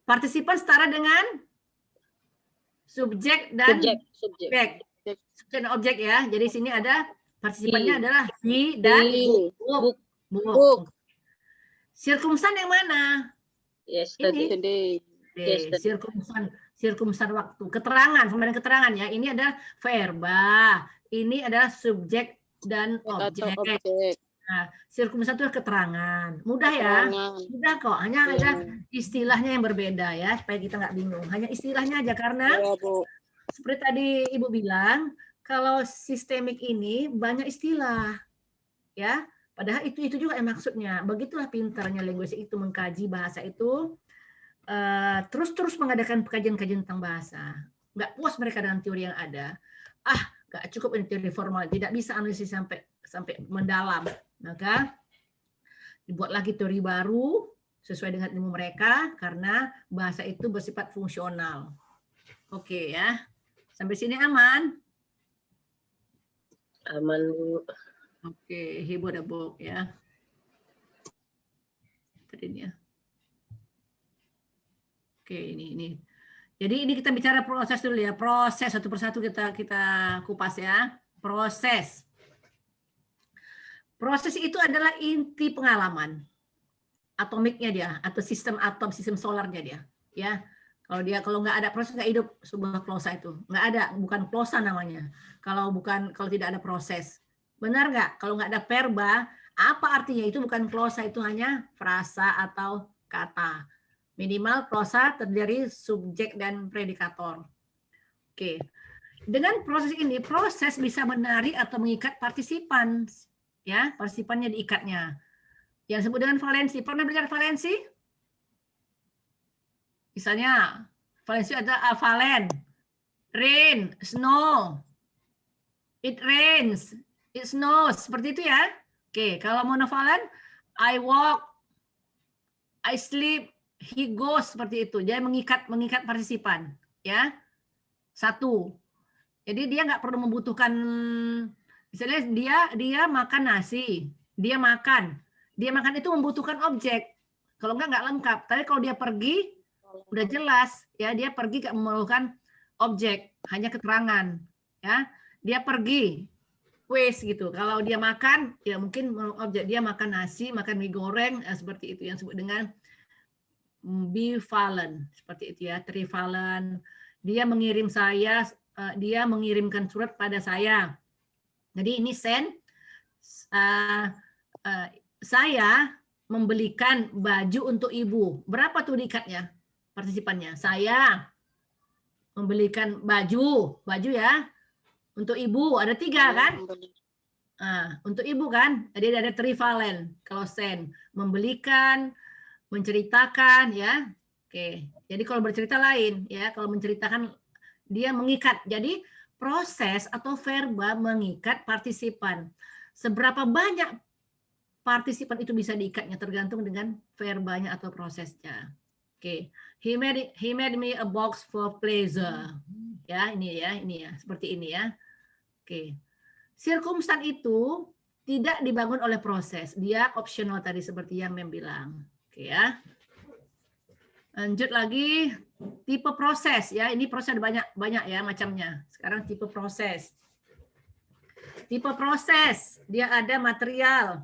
Partisipan setara dengan subjek dan Subjek. subjek dan objek ya. Jadi sini ada partisipannya adalah he dan book. Sirkumstan yang mana? Yesterday. Oke, sirkumstan waktu. Keterangan, sama dengan keterangan ya. Ini adalah verba. Ini adalah subjek dan objek. Nah, sirkumstan itu keterangan. Mudah ya? Mudah kok. Hanya ada istilahnya yang berbeda ya, supaya kita nggak bingung. Hanya istilahnya aja karena seperti tadi Ibu bilang, kalau sistemik ini banyak istilah. Ya, padahal itu juga yang maksudnya. Begitulah pintarnya linguistik itu mengkaji bahasa itu. Terus mengadakan kajian-kajian tentang bahasa. Nggak puas mereka dengan teori yang ada. Nggak cukup ini teori formal. Tidak bisa analisis sampai mendalam. Maka dibuat lagi teori baru sesuai dengan ilmu mereka karena bahasa itu bersifat fungsional. Oke ya. Sampai sini aman? Aman, Bu. Oke, hibur ya. Tadinya. Oke, ini. Jadi ini kita bicara proses dulu ya. Proses satu persatu kita kupas ya. Proses. Proses itu adalah inti pengalaman. Atomiknya dia atau sistem atom, sistem solarnya dia, ya. Kalau nggak ada proses nggak hidup sebuah klosa itu. Nggak ada, bukan klosa namanya. Kalau tidak ada proses. Benar nggak? Kalau nggak ada verba, apa artinya? Itu bukan klosa, itu hanya frasa atau kata. Minimal klosa terdiri subjek dan predikator. Oke. Dengan proses ini, proses bisa menarik atau mengikat partisipan. Ya, partisipannya diikatnya. Yang disebut dengan valensi. Pernah belajar valensi? Misalnya, valensi ada valen. Rain, snow. It rains, it snows. Seperti itu ya. Oke, kalau monovalen, I walk, I sleep, he goes, seperti itu. Dia mengikat partisipan, ya. Satu. Jadi dia nggak perlu membutuhkan, misalnya dia makan nasi, dia makan itu membutuhkan objek. Kalau nggak lengkap. Tapi kalau dia pergi, udah jelas, ya dia pergi nggak memerlukan objek, hanya keterangan, ya. Dia pergi, waste gitu. Kalau dia makan, ya mungkin objek, dia makan nasi, makan mie goreng, seperti itu yang disebut dengan bivalen, seperti itu ya, trivalen. Dia mengirimkan surat pada saya. Jadi ini send. Saya membelikan baju untuk ibu. Berapa tuh diikatnya partisipannya? Saya membelikan baju ya, untuk ibu. Ada 3 kan? Untuk ibu kan? Jadi ada trivalen. Kalau send, membelikan, menceritakan ya. Oke. Jadi kalau bercerita lain ya, kalau menceritakan dia mengikat. Jadi proses atau verba mengikat partisipan. Seberapa banyak partisipan itu bisa diikatnya tergantung dengan verbanya atau prosesnya. Oke. He made me a box for pleasure. Ya, ini ya, seperti ini ya. Oke. Sirkumstan itu tidak dibangun oleh proses. Dia optional tadi seperti yang Mem bilang. Oke ya. Lanjut lagi, tipe proses ya. Ini proses ada banyak ya macamnya. Sekarang tipe proses. Tipe proses, dia ada material.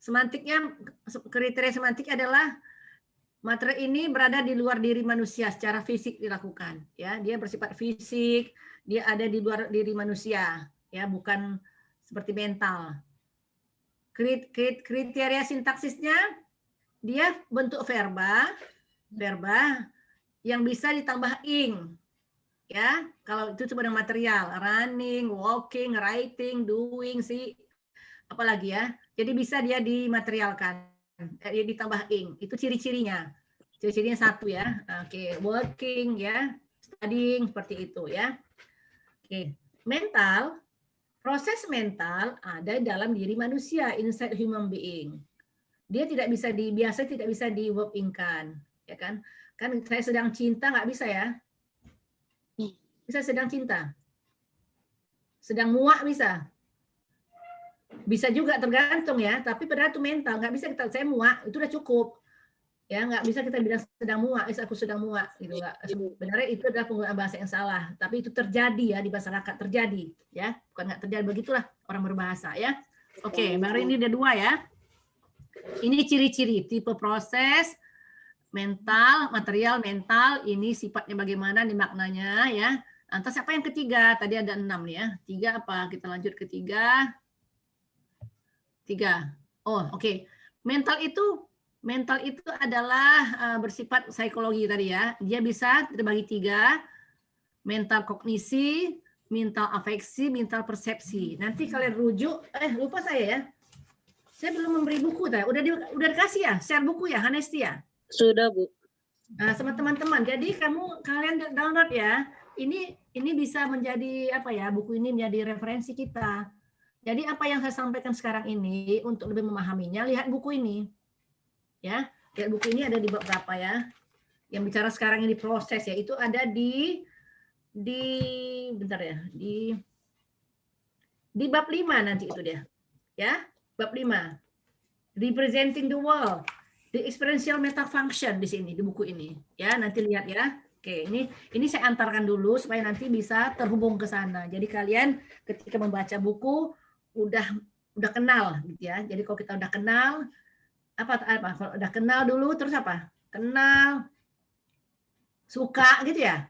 Semantiknya, kriteria semantik adalah materi ini berada di luar diri manusia, secara fisik dilakukan. Ya, dia bersifat fisik, dia ada di luar diri manusia, ya, bukan seperti mental. Kriteria sintaksisnya, dia bentuk verba yang bisa ditambah ing. Ya, kalau itu sebenarnya material, running, walking, writing, doing, see, apalagi ya. Jadi bisa dia dimaterialkan, dia ditambah ing. Itu ciri-cirinya. Ciri-cirinya 1 ya. Oke, working ya, studying, seperti itu ya. Oke, mental, proses mental ada dalam diri manusia, inside human being. Dia biasa tidak bisa di verb in-kan, ya kan? Kan saya sedang cinta nggak bisa ya? Bisa sedang cinta. Sedang muak bisa. Bisa juga tergantung ya, tapi padahal itu mental, nggak bisa kita saya muak, itu udah cukup. Ya, nggak bisa kita bilang sedang muak, aku sedang muak gitu nggak. Sebenarnya itu adalah penggunaan bahasa yang salah, tapi itu terjadi ya di masyarakat, terjadi ya, bukan nggak terjadi, begitulah orang berbahasa ya. Oke, baru ini ada 2 ya. Ini ciri-ciri tipe proses mental, material mental, ini sifatnya bagaimana nih maknanya ya. Lantas apa yang ketiga? Tadi ada 6 nih ya. 3 apa? Kita lanjut ke 3. 3. Oh, oke. Mental itu adalah bersifat psikologi tadi ya. Dia bisa terbagi 3. Mental kognisi, mental afeksi, mental persepsi. Nanti kalian rujuk. Lupa saya ya. Saya belum memberi buku tadi. Udah dikasih ya? Share buku ya, Hanesti ya? Sudah, Bu. Nah, sama teman-teman. Jadi kalian download ya. Ini bisa menjadi apa ya? Buku ini menjadi referensi kita. Jadi apa yang saya sampaikan sekarang ini untuk lebih memahaminya, lihat buku ini. Ya, lihat buku ini ada di bab berapa ya? Yang bicara sekarang ini proses ya, itu ada di bentar ya, di bab 5 nanti itu dia. Ya, bab 5. Representing the world. The experiential meta function di sini di buku ini. Ya, nanti lihat ya. Oke, ini saya antarkan dulu supaya nanti bisa terhubung ke sana. Jadi kalian ketika membaca buku udah kenal gitu ya. Jadi kalau kita udah kenal apa kalau udah kenal dulu terus apa? Kenal, suka gitu ya.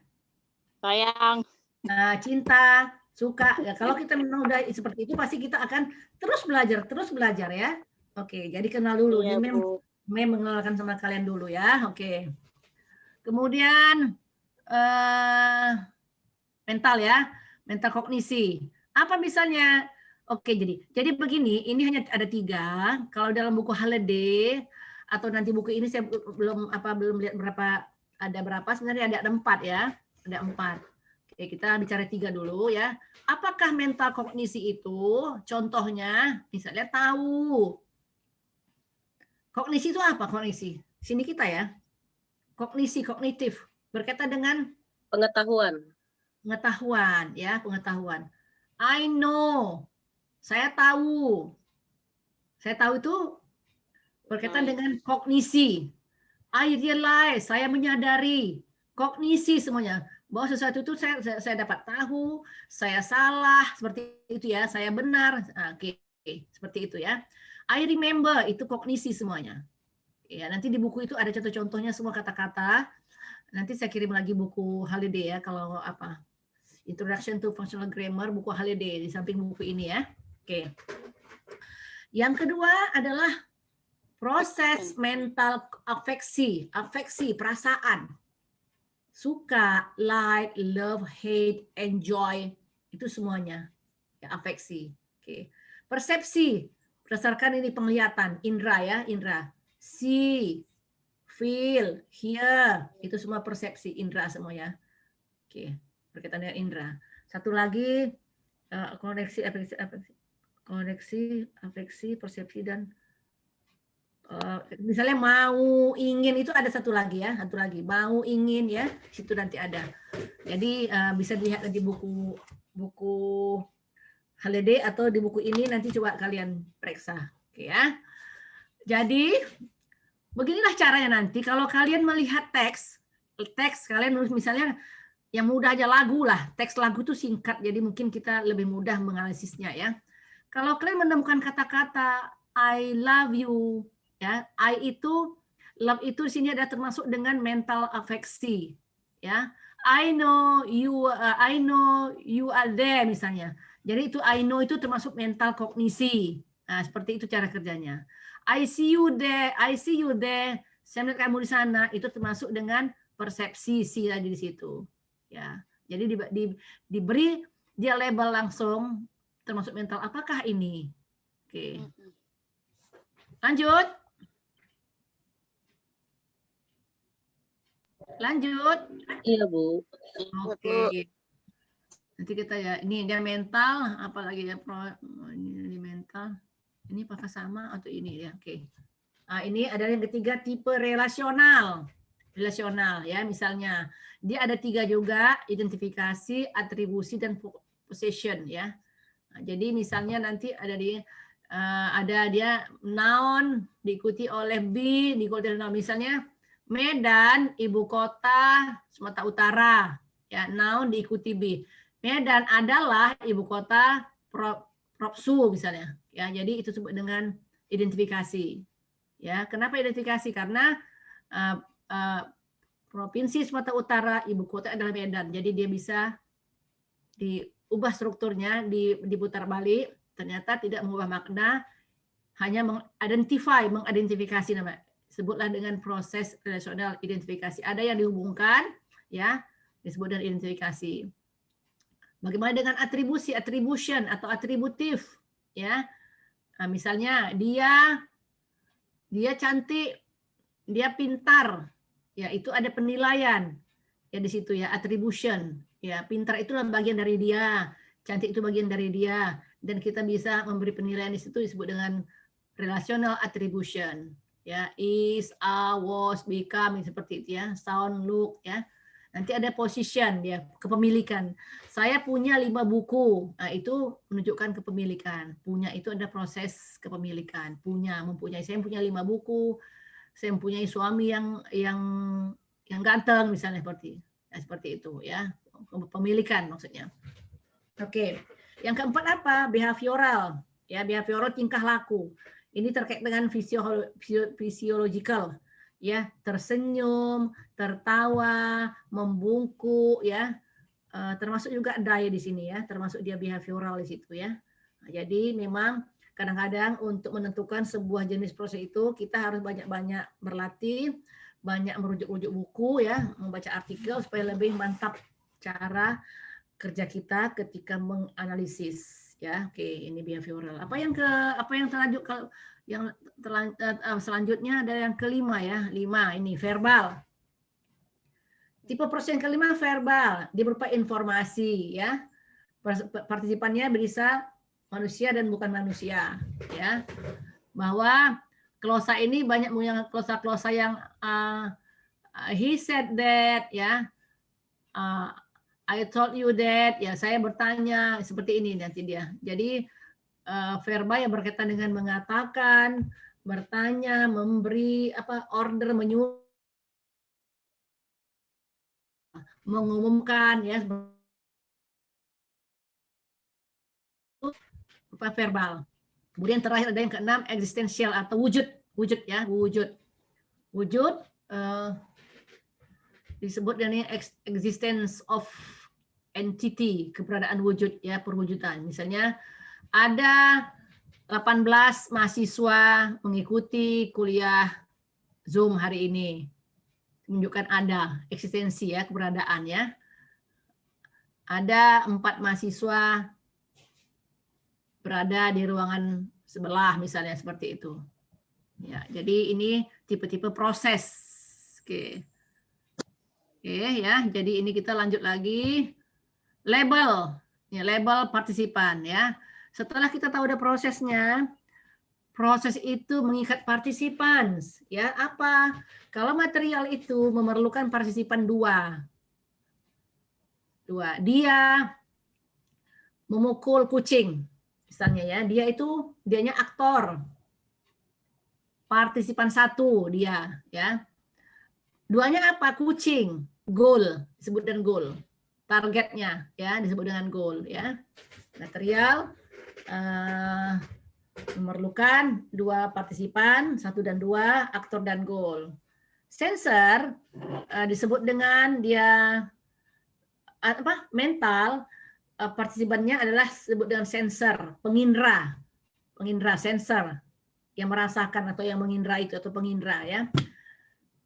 Sayang. Nah, cinta, suka. Ya, kalau kita memang udah seperti itu pasti kita akan terus belajar ya. Oke, jadi kenal dulu. Iya, Ini Bu. mengenalkan sama kalian dulu ya. Oke. Kemudian mental ya, mental kognisi. Apa misalnya? Oke, jadi begini, ini hanya ada 3. Kalau dalam buku Halliday atau nanti buku ini saya belum lihat berapa, sebenarnya ada 4 ya. Ada 4. Oke, kita bicara 3 dulu ya. Apakah mental kognisi itu? Contohnya, misalnya tahu. Kognisi itu apa kognisi? Sini kita ya. Kognisi, kognitif. Berkaitan dengan Pengetahuan. pengetahuan ya, pengetahuan. I know. Saya tahu. Saya tahu itu berkaitan dengan kognisi. I realize, saya menyadari. Kognisi semuanya. Bahwa sesuatu itu saya dapat tahu, saya salah, seperti itu ya, saya benar. Oke, seperti itu ya. I remember, itu kognisi semuanya. Ya, nanti di buku itu ada contoh-contohnya semua kata-kata. Nanti saya kirim lagi buku Halliday ya, kalau apa? Introduction to Functional Grammar, buku Halliday di samping buku ini ya. Oke. Yang kedua adalah proses mental afeksi, perasaan. Suka, like, love, hate, enjoy, itu semuanya ya, afeksi. Oke. Persepsi berdasarkan ini penglihatan, indra ya, indra. See, feel, hear, itu semua persepsi indra semua ya. Oke, berkaitan dengan indra. Satu lagi koneksi, afeksi, persepsi, dan misalnya mau, ingin, itu ada satu lagi ya, mau, ingin ya, situ nanti ada. Jadi bisa dilihat di buku Halliday atau di buku ini, nanti coba kalian periksa. Oke ya. Jadi beginilah caranya nanti kalau kalian melihat teks kalian nulis misalnya yang mudah aja lagu lah, teks lagu itu singkat, jadi mungkin kita lebih mudah menganalisisnya ya. Kalau kalian menemukan kata-kata I love you, ya, love itu di sini ada termasuk dengan mental afeksi, ya. I know you are there misalnya. Jadi itu I know itu termasuk mental kognisi. Nah, seperti itu cara kerjanya. I see you there, saya melihat kamu di sana, itu termasuk dengan persepsi si lagi di situ. Ya, jadi diberi dia label langsung termasuk mental apakah ini. Oke. Lanjut. Iya, Bu. Oke. Nanti kita ya, ini dia mental, apalagi ya ini mental. Ini apakah sama atau ini ya? Oke. Ini adalah yang ketiga, tipe relasional. Relasional ya, misalnya dia ada 3 juga, identifikasi, atribusi, dan possession ya. Jadi misalnya nanti ada dia noun diikuti oleh be, diikuti oleh noun. Misalnya Medan, ibu kota Sumatera Utara, ya noun diikuti be. Medan adalah ibu kota Propsu misalnya, ya. Jadi itu disebut dengan identifikasi. Ya, kenapa identifikasi? Karena Provinsi Sumatera Utara ibu kota adalah Medan. Jadi dia bisa diubah strukturnya, diputar balik, ternyata tidak mengubah makna, hanya mengidentifikasi nama. Sebutlah dengan proses relasional identifikasi. Ada yang dihubungkan, ya, disebut dengan identifikasi. Bagaimana dengan atribusi, attribution atau atributif, ya. Nah, misalnya dia cantik, dia pintar, ya itu ada penilaian, ya di situ ya, attribution. Ya, pintar itu bagian dari dia, cantik itu bagian dari dia, dan kita bisa memberi penilaian di situ disebut dengan relational attribution. Ya, is, are, was, become, seperti itu ya, sound, look ya. Nanti ada position ya, kepemilikan. Saya punya 5 buku. Nah, itu menunjukkan kepemilikan. Punya itu ada proses kepemilikan. Mempunyai. Saya punya 5 buku. Saya mempunyai suami yang ganteng misalnya, seperti itu ya. Pemilikan maksudnya. Oke. Yang keempat apa? Behavioral. Ya, behavioral tingkah laku. Ini terkait dengan physiological. Ya, tersenyum, tertawa, membungkuk ya. Termasuk juga daya di sini ya, termasuk dia behavioral di situ ya. Nah, jadi memang kadang-kadang untuk menentukan sebuah jenis proses itu kita harus banyak-banyak berlatih, banyak merujuk-rujuk buku ya, membaca artikel supaya lebih mantap cara kerja kita ketika menganalisis ya. Oke, ini behavioral. Apa yang selanjutnya ada yang kelima ya, 5 ini verbal. Tipe proses yang kelima verbal, dia berupa informasi ya. Partisipannya bisa manusia dan bukan manusia ya. Bahwa glosa ini banyak yang glosa-glosa yang he said that ya. I told you that ya, saya bertanya, seperti ini nanti dia. Jadi verbal yang berkaitan dengan mengatakan, bertanya, memberi order, menyuruh, mengumumkan ya, berupa verbal. Kemudian terakhir ada yang keenam, eksistensial atau wujud ya, wujud disebut dengan existence of entity, keberadaan wujud ya, perwujudan. Misalnya ada 18 mahasiswa mengikuti kuliah Zoom hari ini. Menunjukkan ada eksistensi ya, keberadaan ya. Ada 4 mahasiswa berada di ruangan sebelah misalnya, seperti itu. Ya, jadi ini tipe-tipe proses. Oke. Ya, jadi ini kita lanjut lagi. Label. Ya, label partisipan ya. Setelah kita tahu ada prosesnya, proses itu mengikat partisipan. Ya, apa? Kalau material itu memerlukan partisipan 2. Dia memukul kucing. Misalnya ya, dianya aktor. Partisipan 1 dia ya. 2-nya apa? Kucing. Goal, disebut dengan goal. Targetnya ya disebut dengan goal ya. Material memerlukan 2 partisipan, 1 dan 2, aktor dan goal. Sensor disebut dengan dia mental, partisipannya adalah disebut dengan sensor, pengindra sensor yang merasakan atau yang mengindra itu, atau pengindra ya.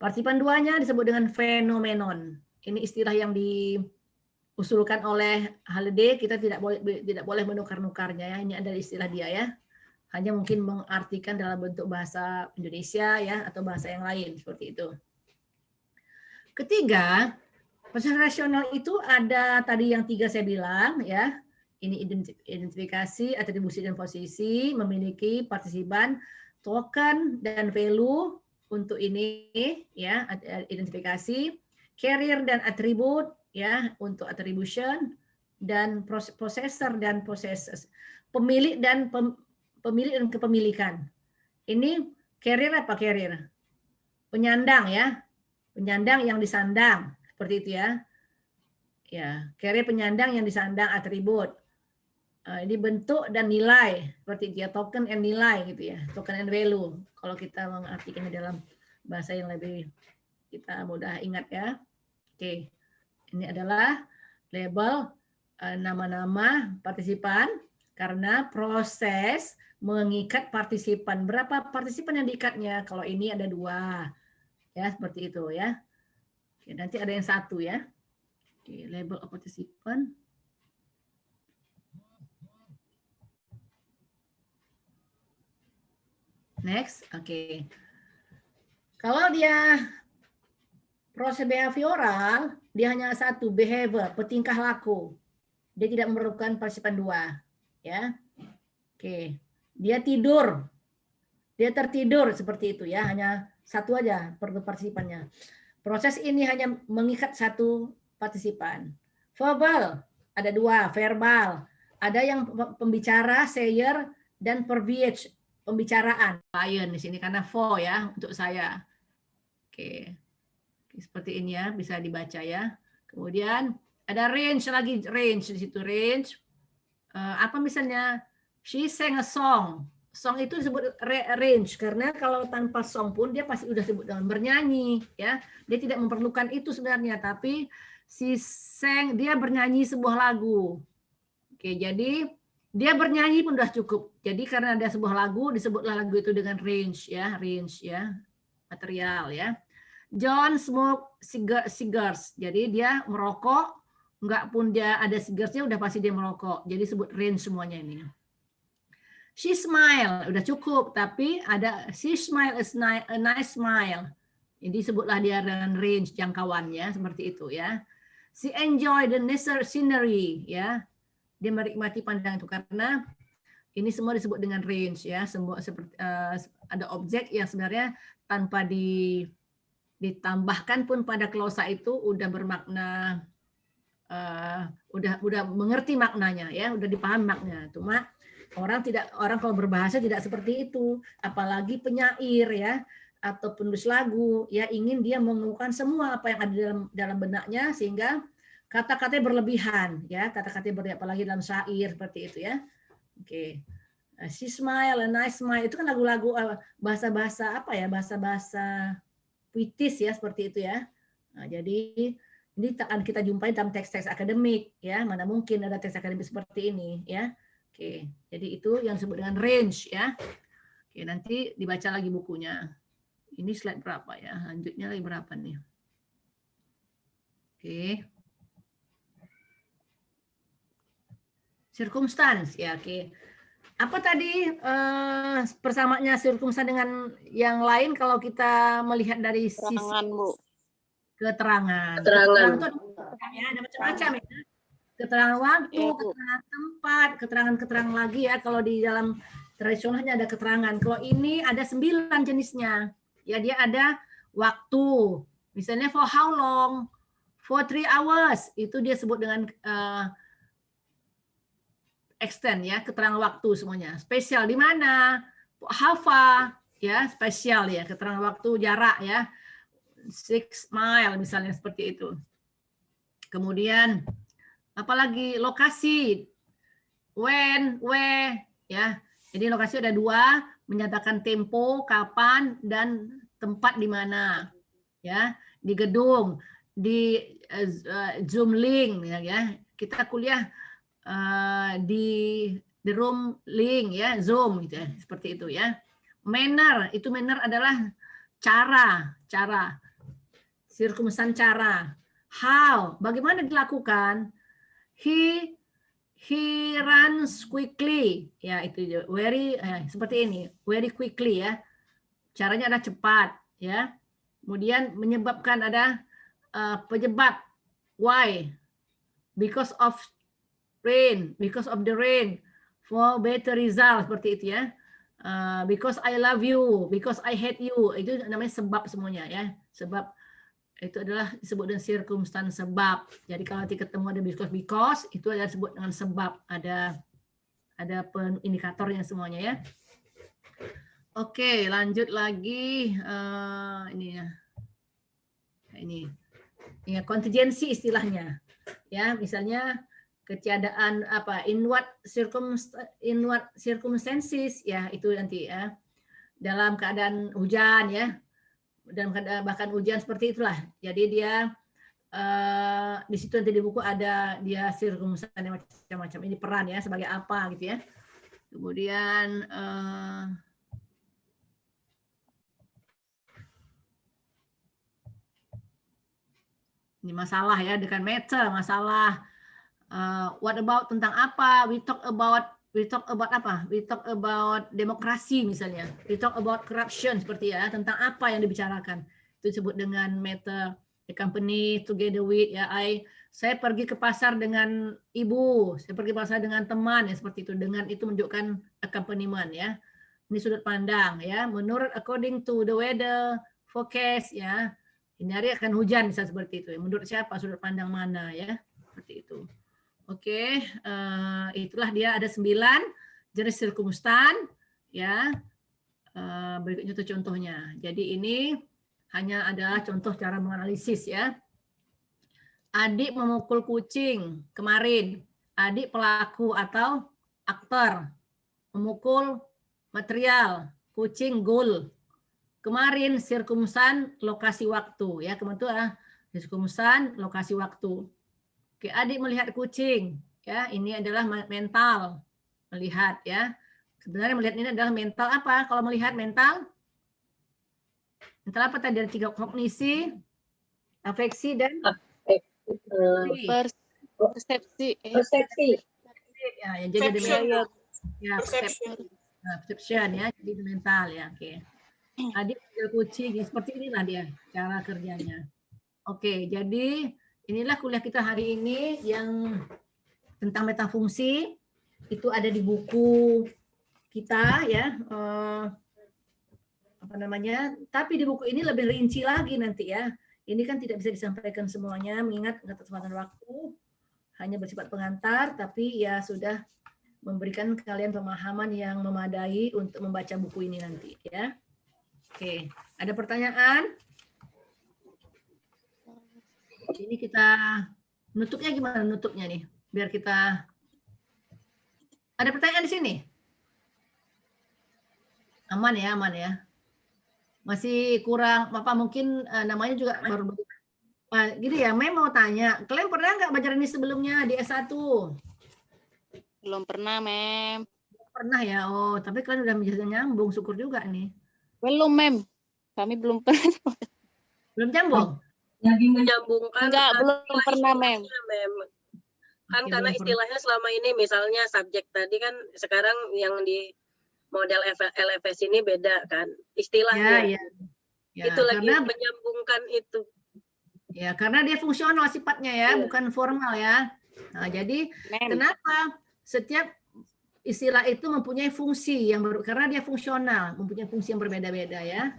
Partisipan 2-nya disebut dengan fenomenon. Ini istilah yang diusulkan oleh Halliday, kita tidak boleh menukar-nukarnya ya. Ini adalah istilah dia ya. Hanya mungkin mengartikan dalam bentuk bahasa Indonesia ya, atau bahasa yang lain seperti itu. Ketiga, proses rasional itu ada tadi yang 3 saya bilang ya. Ini identifikasi, atribusi dan posisi, memiliki partisipan, token dan value untuk ini ya, identifikasi, carrier dan atribut ya untuk attribution, dan processor dan processes, pemilik dan kepemilikan. Ini carrier apa carrier? Penyandang ya, penyandang yang disandang seperti itu ya. Ya, carrier penyandang yang disandang atribut. Ini bentuk dan nilai seperti itu ya, token and nilai gitu ya, token and value. Kalau kita mengartikannya dalam bahasa yang lebih kita mudah ingat ya. Oke, ini adalah label nama-nama partisipan karena proses mengikat partisipan. Berapa partisipan yang diikatnya? Kalau ini ada 2 ya, seperti itu ya. Oke, nanti ada yang 1 ya. Oke, label of participant. Next, oke. Kalau dia proses behavioral, dia hanya 1, behavior, petingkah laku. Dia tidak memerlukan partisipan 2, ya. Oke, dia tidur, dia tertidur seperti itu ya, hanya 1 aja partisipannya. Proses ini hanya mengikat 1 partisipan. Verbal, ada 2, verbal. Ada yang pembicara, sayer, dan verbiage, pembicaraan. Client di sini karena for ya untuk saya. Oke. Seperti ini ya, bisa dibaca ya. Kemudian ada range lagi, range di situ range. Apa misalnya she sang a song. Song itu disebut range karena kalau tanpa song pun dia pasti udah disebut dengan bernyanyi ya. Dia tidak memerlukan itu sebenarnya, tapi she sang, dia bernyanyi sebuah lagu. Oke, jadi dia bernyanyi pun sudah cukup. Jadi karena ada sebuah lagu, disebutlah lagu itu dengan range ya, material ya. John smoke cigars. Jadi dia merokok, enggak pun dia ada cigarsnya udah pasti dia merokok. Jadi sebut range semuanya ini. She smile, udah cukup, tapi ada she smile is a nice smile. Jadi sebutlah dia dengan range jangkauannya seperti itu ya. She enjoy the scenery ya. Dia menikmati pandang itu karena ini semua disebut dengan range ya, semua seperti ada objek yang sebenarnya tanpa ditambahkan pun pada klausa itu udah bermakna, udah mengerti maknanya ya, udah dipahami maknanya. Cuma orang kalau berbahasa tidak seperti itu, apalagi penyair ya atau penulis lagu ya, ingin dia mengemukakan semua apa yang ada dalam benaknya sehingga kata-katanya berlebihan ya, kata-katanya berlebihan apalagi dalam syair seperti itu ya. Oke. She smile, a nice smile itu kan lagu-lagu bahasa-bahasa apa ya, bahasa-bahasa puitis ya seperti itu ya. Nah, jadi ini akan kita jumpai dalam teks-teks akademik ya, mana mungkin ada teks akademik seperti ini ya. Oke, jadi itu yang disebut dengan range ya. Oke, nanti dibaca lagi bukunya. Ini slide berapa ya? Lanjutnya lagi berapa nih? Oke. Circumstance ya, oke. Apa tadi persamaannya circumstance dengan yang lain kalau kita melihat dari sisi keterangan. Keterangan itu ada macam-macam ya. Keterangan waktu, keterangan tempat, keterangan lagi ya. Kalau di dalam tradisionalnya ada keterangan. Kalau ini ada 9 jenisnya. Ya, dia ada waktu. Misalnya for how long? For 3 hours. Itu dia sebut dengan extend ya, keterangan waktu semuanya. Spesial di mana? How far? Ya, spesial ya, keterangan waktu jarak ya. 6 mile misalnya seperti itu. Kemudian apalagi lokasi, when, where ya. Jadi lokasi ada 2, menyatakan tempo, kapan dan tempat di mana. Ya, di gedung, di Zoom link ya. Kita kuliah di room link ya, Zoom gitu ya, seperti itu ya. Manner, itu manner adalah cara. Circumstance cara. How, bagaimana dilakukan? He runs quickly. Ya, itu very seperti ini, very quickly ya. Caranya ada cepat ya. Kemudian menyebabkan ada penyebab. Why? Because of rain, because of the rain, for better result seperti itu ya. Because I love you, because I hate you, itu namanya sebab semuanya ya. Sebab itu adalah disebut dengan circumstance, sebab. Jadi kalau nanti ketemu ada because itu adalah disebut dengan sebab, ada indikatornya semuanya ya. Oke, lanjut lagi. Ini ya. Ini ya, kontingensi istilahnya. Ya, misalnya ketiadaan apa, in what circumstances ya, itu nanti ya. Dalam keadaan hujan ya. Dan bahkan hujan seperti itulah. Jadi dia di situ nanti di buku ada dia circumstance macam-macam. Ini peran ya, sebagai apa gitu ya. Kemudian ini masalah ya, dengan matter, masalah. What about, tentang apa? We talk about apa? We talk about demokrasi misalnya. We talk about corruption, seperti ya, tentang apa yang dibicarakan. Itu disebut dengan matter. The company together with ya, saya pergi ke pasar dengan ibu, saya pergi ke pasar dengan teman ya, seperti itu. Dengan itu menunjukkan accompaniment ya. Ini sudut pandang ya. Menurut according to the weather forecast ya. Ini hari akan hujan, bisa seperti itu. Menurut siapa, sudut pandang mana ya, seperti itu. Oke, itulah dia ada 9 jenis circumstance ya. Berikutnya itu contohnya. Jadi ini hanya adalah contoh cara menganalisis ya. Adik memukul kucing kemarin. Adik pelaku atau aktor. Memukul material. Kucing goal. Kemarin circumstance lokasi waktu ya, kemarin itu circumstance lokasi waktu. Oke, adik melihat kucing ya, ini adalah mental melihat ya. Sebenarnya melihat ini adalah mental apa? Kalau melihat mental apa tadi? Ada 3, kognisi, afeksi dan persepsi. Ya, yang jadi mental ya, perception ya, jadi mental ya. Oke. Adik menjaga kucing, seperti inilah dia cara kerjanya. Oke, jadi inilah kuliah kita hari ini yang tentang metafungsi. Itu ada di buku kita ya. Apa namanya? Tapi di buku ini lebih rinci lagi nanti ya. Ini kan tidak bisa disampaikan semuanya, mengingat keterbatasan waktu, hanya bersifat pengantar, tapi ya sudah memberikan kalian pemahaman yang memadai untuk membaca buku ini nanti ya. Oke, ada pertanyaan? Ini kita nutupnya gimana nutupnya nih? Biar kita ada pertanyaan di sini. Aman ya, aman ya. Masih kurang apa, mungkin namanya juga baru gini ya. Mem mau tanya, kalian pernah nggak belajar ini sebelumnya di S1? Belum pernah, Mem. Pernah ya. Oh, tapi kalian udah bisa nyambung, syukur juga nih. Belum, Mem. Kami belum pernah. Belum nyambung? Menyambungkan. Enggak, belum pernah, Mem. Kan karena istilahnya selama ini misalnya subjek tadi kan, sekarang yang di model LFS ini beda kan istilahnya. Ya, itu lagi karena menyambungkan itu. Ya, karena dia fungsional sifatnya ya, bukan formal ya. Nah, jadi kenapa setiap istilah itu mempunyai fungsi yang baru, karena dia fungsional, mempunyai fungsi yang berbeda-beda ya.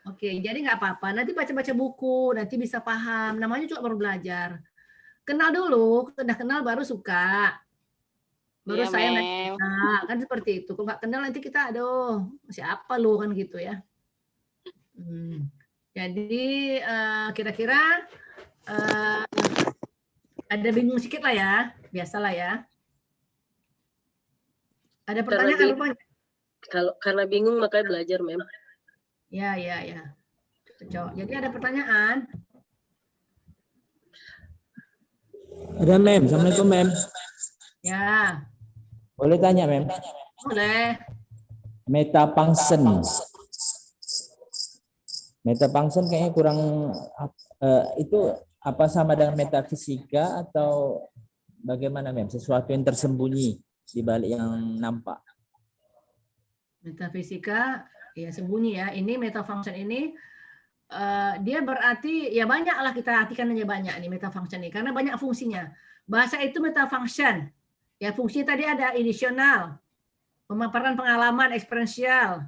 Oke, jadi nggak apa-apa. Nanti baca-baca buku, nanti bisa paham. Namanya juga baru belajar. Kenal dulu, udah kenal baru suka. Baru ya, saya Mem. nah, kan seperti itu. Kalau nggak kenal nanti kita, aduh, siapa lu kan gitu ya. Jadi kira-kira ada bingung sedikit lah ya, biasalah ya. Ada pertanyaan rupanya? Kalau karena bingung makanya belajar, Mem. Ya. Jadi ada pertanyaan? Ada, Mem. Assalamualaikum, Mem. Ya. Boleh tanya, Mem? Boleh. Metafunction. Metafunction kayaknya kurang itu apa sama dengan metafisika atau bagaimana, Mem? Sesuatu yang tersembunyi di balik yang nampak. Metafisika ya sembunyi ya. Ini metafunction ini dia berarti ya banyaklah, kita artikan aja banyak nih metafunction ini karena banyak fungsinya. Bahasa itu metafunction. Ya fungsi tadi ada additional, Pemaparan pengalaman experiential,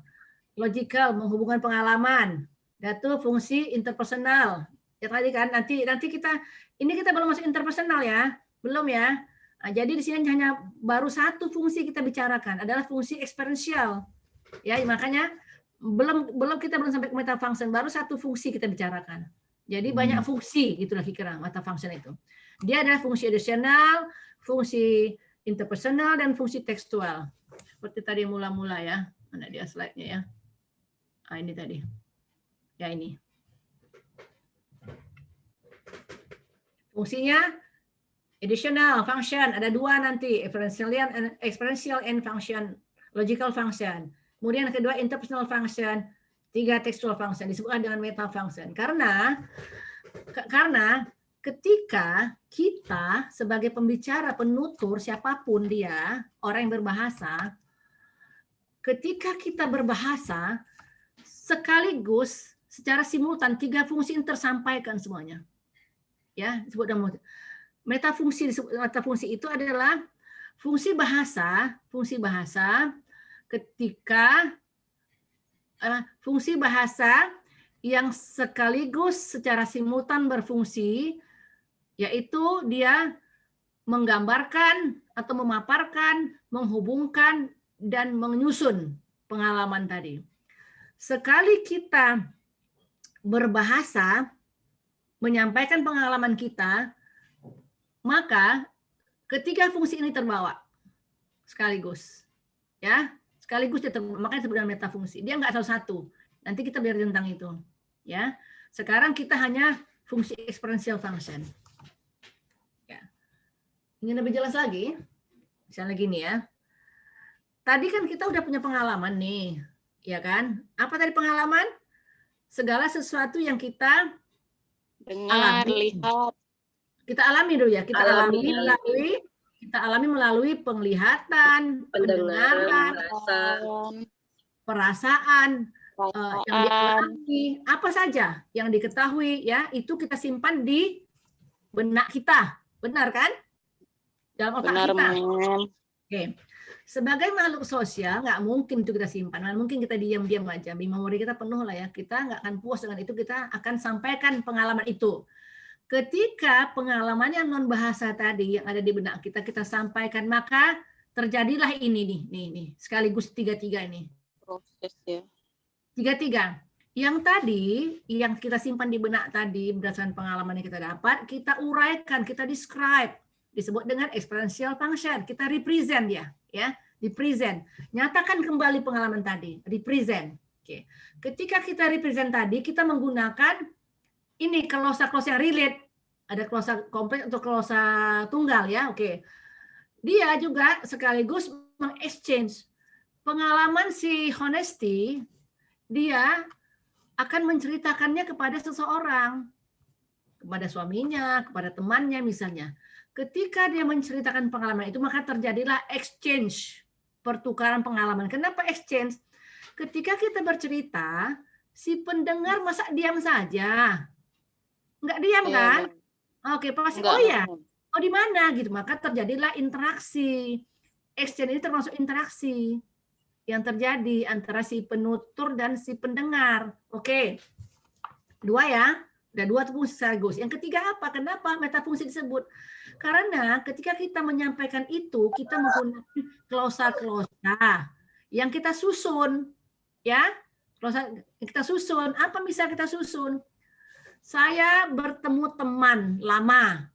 logical, menghubungkan pengalaman. Datu fungsi interpersonal. Ya tadi kan nanti kita belum masuk interpersonal ya, belum ya. Nah, jadi di sini hanya baru satu fungsi kita bicarakan adalah fungsi experiential. Ya, makanya kita belum sampai ke meta function, baru satu fungsi kita bicarakan. Jadi banyak fungsi gitulah kira-kira meta function itu. Dia adalah fungsi additional, fungsi interpersonal dan fungsi tekstual. Seperti tadi mula-mula ya. Mana dia slide-nya ya? Ah, ini tadi. Ya ini. Fungsinya additional function ada dua nanti, experiential and function, logical function. Kemudian yang kedua interpersonal function, 3 textual function disebut dengan meta function. Karena ketika kita sebagai pembicara, penutur, siapapun dia, orang yang berbahasa, ketika kita berbahasa sekaligus secara simultan 3 fungsi ini tersampaikan semuanya. Ya, disebut dengan meta fungsi itu adalah fungsi bahasa ketika fungsi bahasa yang sekaligus secara simultan berfungsi, yaitu dia menggambarkan atau memaparkan, menghubungkan, dan menyusun pengalaman tadi. Sekali kita berbahasa, menyampaikan pengalaman kita, maka ketiga fungsi ini terbawa sekaligus. Ya, sekaligus dia makanya disebut dengan metafungsi. Dia nggak satu-satu. Nanti kita biar tentang itu. Ya, sekarang kita hanya fungsi experiential function. Ya. Ingin lebih jelas lagi? Misalnya gini ya. Tadi kan kita udah punya pengalaman nih, ya kan? Apa tadi pengalaman? Segala sesuatu yang kita Dengar, alami. lihat. Kita alami dulu ya. Kita alami melalui penglihatan, pendengaran, perasaan, yang dialami, apa saja yang diketahui ya, itu kita simpan di benak kita. Benar kan? Dalam otak Benar, kita. Mem. Oke. Sebagai makhluk sosial, nggak mungkin itu kita simpan. Nggak mungkin kita diam-diam aja. Memori kita penuh lah ya. Kita nggak akan puas dengan itu. Kita akan sampaikan pengalaman itu. Ketika pengalaman yang non bahasa tadi yang ada di benak kita, kita sampaikan, maka terjadilah ini nih. Sekaligus 3-3 ini. Proses ya. 3-3. Yang tadi, yang kita simpan di benak tadi, berdasarkan pengalaman yang kita dapat, kita uraikan, kita describe. Disebut dengan experiential function. Kita represent ya. Represent. Nyatakan kembali pengalaman tadi. Represent. Oke. Ketika kita represent tadi, kita menggunakan ini klausa-klausa yang relate. Ada klausa kompleks atau klausa tunggal ya. Oke. Dia juga sekaligus meng-exchange pengalaman si Honesty, dia akan menceritakannya kepada seseorang, kepada suaminya, kepada temannya misalnya. Ketika dia menceritakan pengalaman itu, maka terjadilah exchange, pertukaran pengalaman. Kenapa exchange? Ketika kita bercerita, si pendengar masa diam saja? Enggak diam kan? Oke, pasti oh ya. Oh di mana gitu. Maka terjadilah interaksi. Exchange ini termasuk interaksi yang terjadi antara si penutur dan si pendengar. Oke. 2 ya. Ada 2 fungsi sekaligus. Yang ketiga apa? Kenapa metafungsi disebut? Karena ketika kita menyampaikan itu, kita menggunakan klausa-klausa yang kita susun. Ya. Klausa kita susun. Apa bisa kita susun? Saya bertemu teman lama.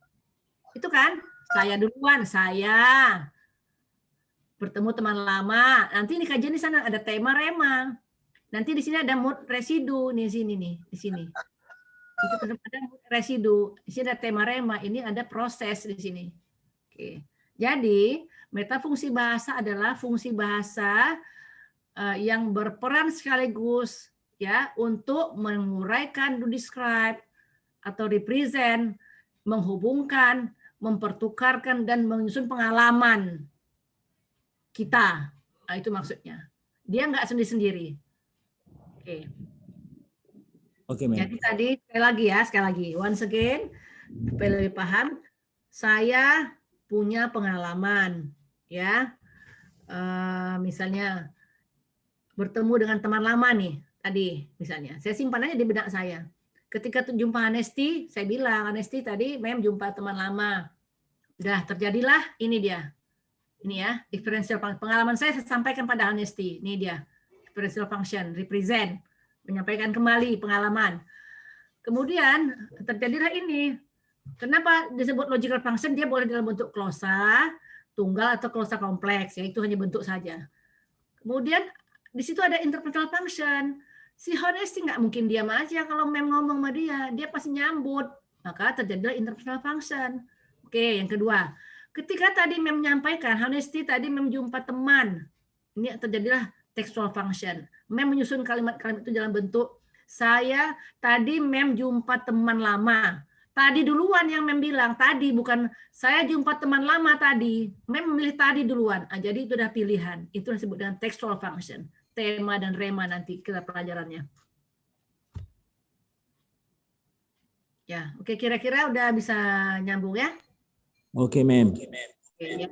Itu kan? Saya duluan, saya bertemu teman lama. Nanti ini kajian di sana ada tema rema. Nanti di sini ada mood residu nih di sini. Itu ada mood residu. Di sini ada tema rema. Ini ada proses di sini. Oke. Jadi metafungsi bahasa adalah fungsi bahasa yang berperan sekaligus ya untuk menguraikan, to describe atau represent, menghubungkan, mempertukarkan dan menyusun pengalaman kita. Nah, itu maksudnya. Dia nggak sendiri-sendiri. Oke. Oke, Mem. Jadi tadi sekali lagi. Once again, supaya lebih paham, saya punya pengalaman, ya. misalnya bertemu dengan teman lama nih tadi misalnya, saya simpan aja di benak saya. Ketika jumpa Anesti, saya bilang, Anesti tadi mem jumpa teman lama, udah terjadilah ini dia, ini ya differential function. Pengalaman saya sampaikan pada Anesti, ini dia differential function, represent, menyampaikan kembali pengalaman. Kemudian terjadilah ini. Kenapa disebut logical function? Dia boleh dalam bentuk klosa, tunggal atau klosa kompleks, ya itu hanya bentuk saja. Kemudian di situ ada interpersonal function. Si Honesty nggak mungkin diam aja kalau mem ngomong sama dia pasti nyambut. Maka terjadilah interpersonal function. Oke, yang kedua, ketika tadi mem menyampaikan Honesty tadi mem jumpa teman, ini terjadilah textual function. Mem menyusun kalimat-kalimat itu dalam bentuk saya tadi mem jumpa teman lama. Tadi duluan yang mem bilang, tadi bukan saya jumpa teman lama tadi. Mem memilih tadi duluan. Jadi itu udah pilihan. Itu disebut dengan textual function. Tema dan rema nanti kita pelajarannya. Ya, oke, kira-kira udah bisa nyambung ya? Oke, Mem. Oke, ya.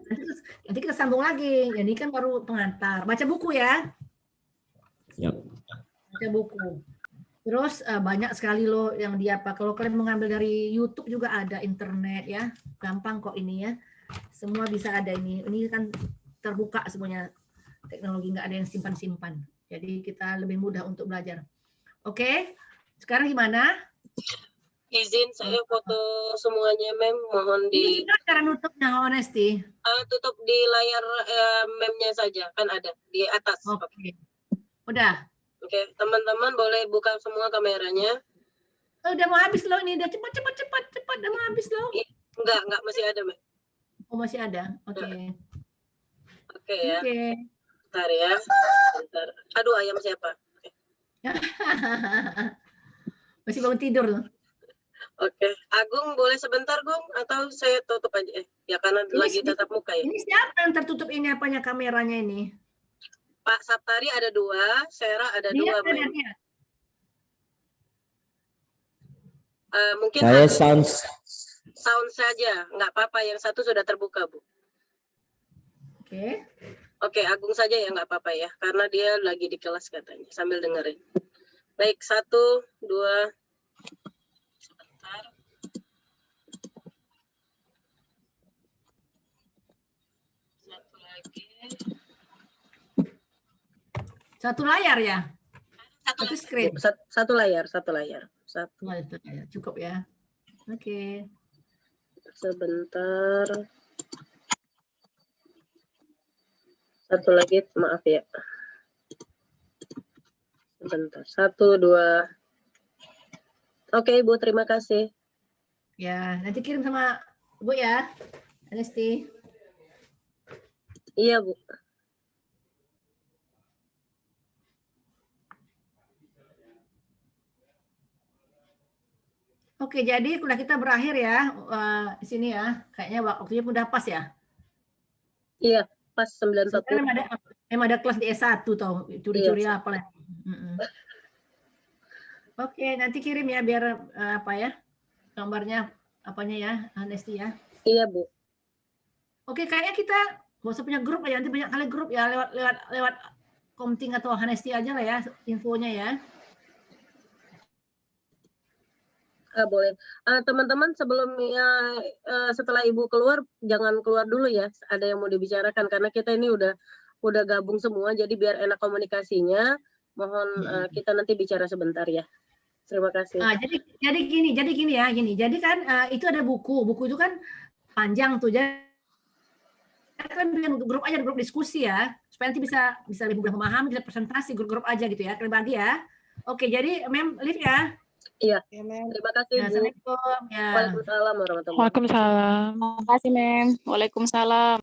Nanti kita sambung lagi. Jadi kan baru pengantar. Baca buku ya. Yap. Baca buku. Terus banyak sekali loh yang dia apa. Kalau kalian mengambil dari YouTube juga ada, internet ya. Gampang kok ini ya. Semua bisa ada ini. Ini kan terbuka semuanya. Teknologi nggak ada yang simpan-simpan. Jadi kita lebih mudah untuk belajar. Oke. Sekarang gimana? Izin saya foto semuanya, Mem. Mohon Ini cara nutupnya, Honesty. tutup di layar memnya saja, kan ada di atas. Oke. Udah. Oke, teman-teman boleh buka semua kameranya. Udah mau habis loh ini. Udah cepat. Udah mau habis loh. Enggak masih ada, Mem. Oh, masih ada. Oke. Oke ya. Oke. Bentar ya. Bentar. Aduh, ayam siapa? Oke. Masih bangun tidur loh. Oke. Agung boleh sebentar, Gung? Atau saya tutup aja? Ya karena lagi tatap muka ya. Ini siapa yang tertutup ini apanya kameranya ini? Pak Saptari ada 2, Sera ada 2. Mem. Mungkin Saya sound saja, nggak apa-apa. Yang satu sudah terbuka, Bu. Oke. Oke, Agung saja ya, nggak apa-apa ya, karena dia lagi di kelas katanya, sambil dengerin. Baik, 1, 2, sebentar. Satu lagi. Satu layar ya? Satu screen. Satu layar. Satu. Cukup ya. Oke. Sebentar. Satu lagi, maaf ya. Sebentar. 1, 2. Oke, Bu, terima kasih. Ya, nanti kirim sama Bu ya, Anesti. Iya, Bu. Oke, jadi kuliah kita berakhir ya di sini ya. Kayaknya waktunya udah pas ya. Iya, pas 9.40. Memang ada kelas di S1 tau, curi-curi apa lah. Oke, nanti kirim ya biar apa ya, gambarnya apanya ya, Anesti ya. Iya, Bu. Oke, kayaknya kita nggak usah punya grup aja, nanti banyak kali grup ya lewat Komting atau Anesti aja lah ya infonya ya. Boleh. Teman-teman sebelumnya setelah Ibu keluar jangan keluar dulu ya. Ada yang mau dibicarakan karena kita ini udah gabung semua, jadi biar enak komunikasinya. Mohon kita nanti bicara sebentar ya. Terima kasih. Jadi gini ya. Jadi kan itu ada buku itu kan panjang tuh. Jadi kan bikin grup aja, grup diskusi ya, supaya nanti bisa lebih mudah memahami, bisa presentasi grup-grup aja gitu ya. Kalian bagi ya. Oke, jadi Mem live ya. Iya. Terima kasih, Bu. Assalamualaikum. Ya. Waalaikumsalam warahmatullahi wabarakatuh. Waalaikumsalam. Terima kasih, Mem. Waalaikumsalam.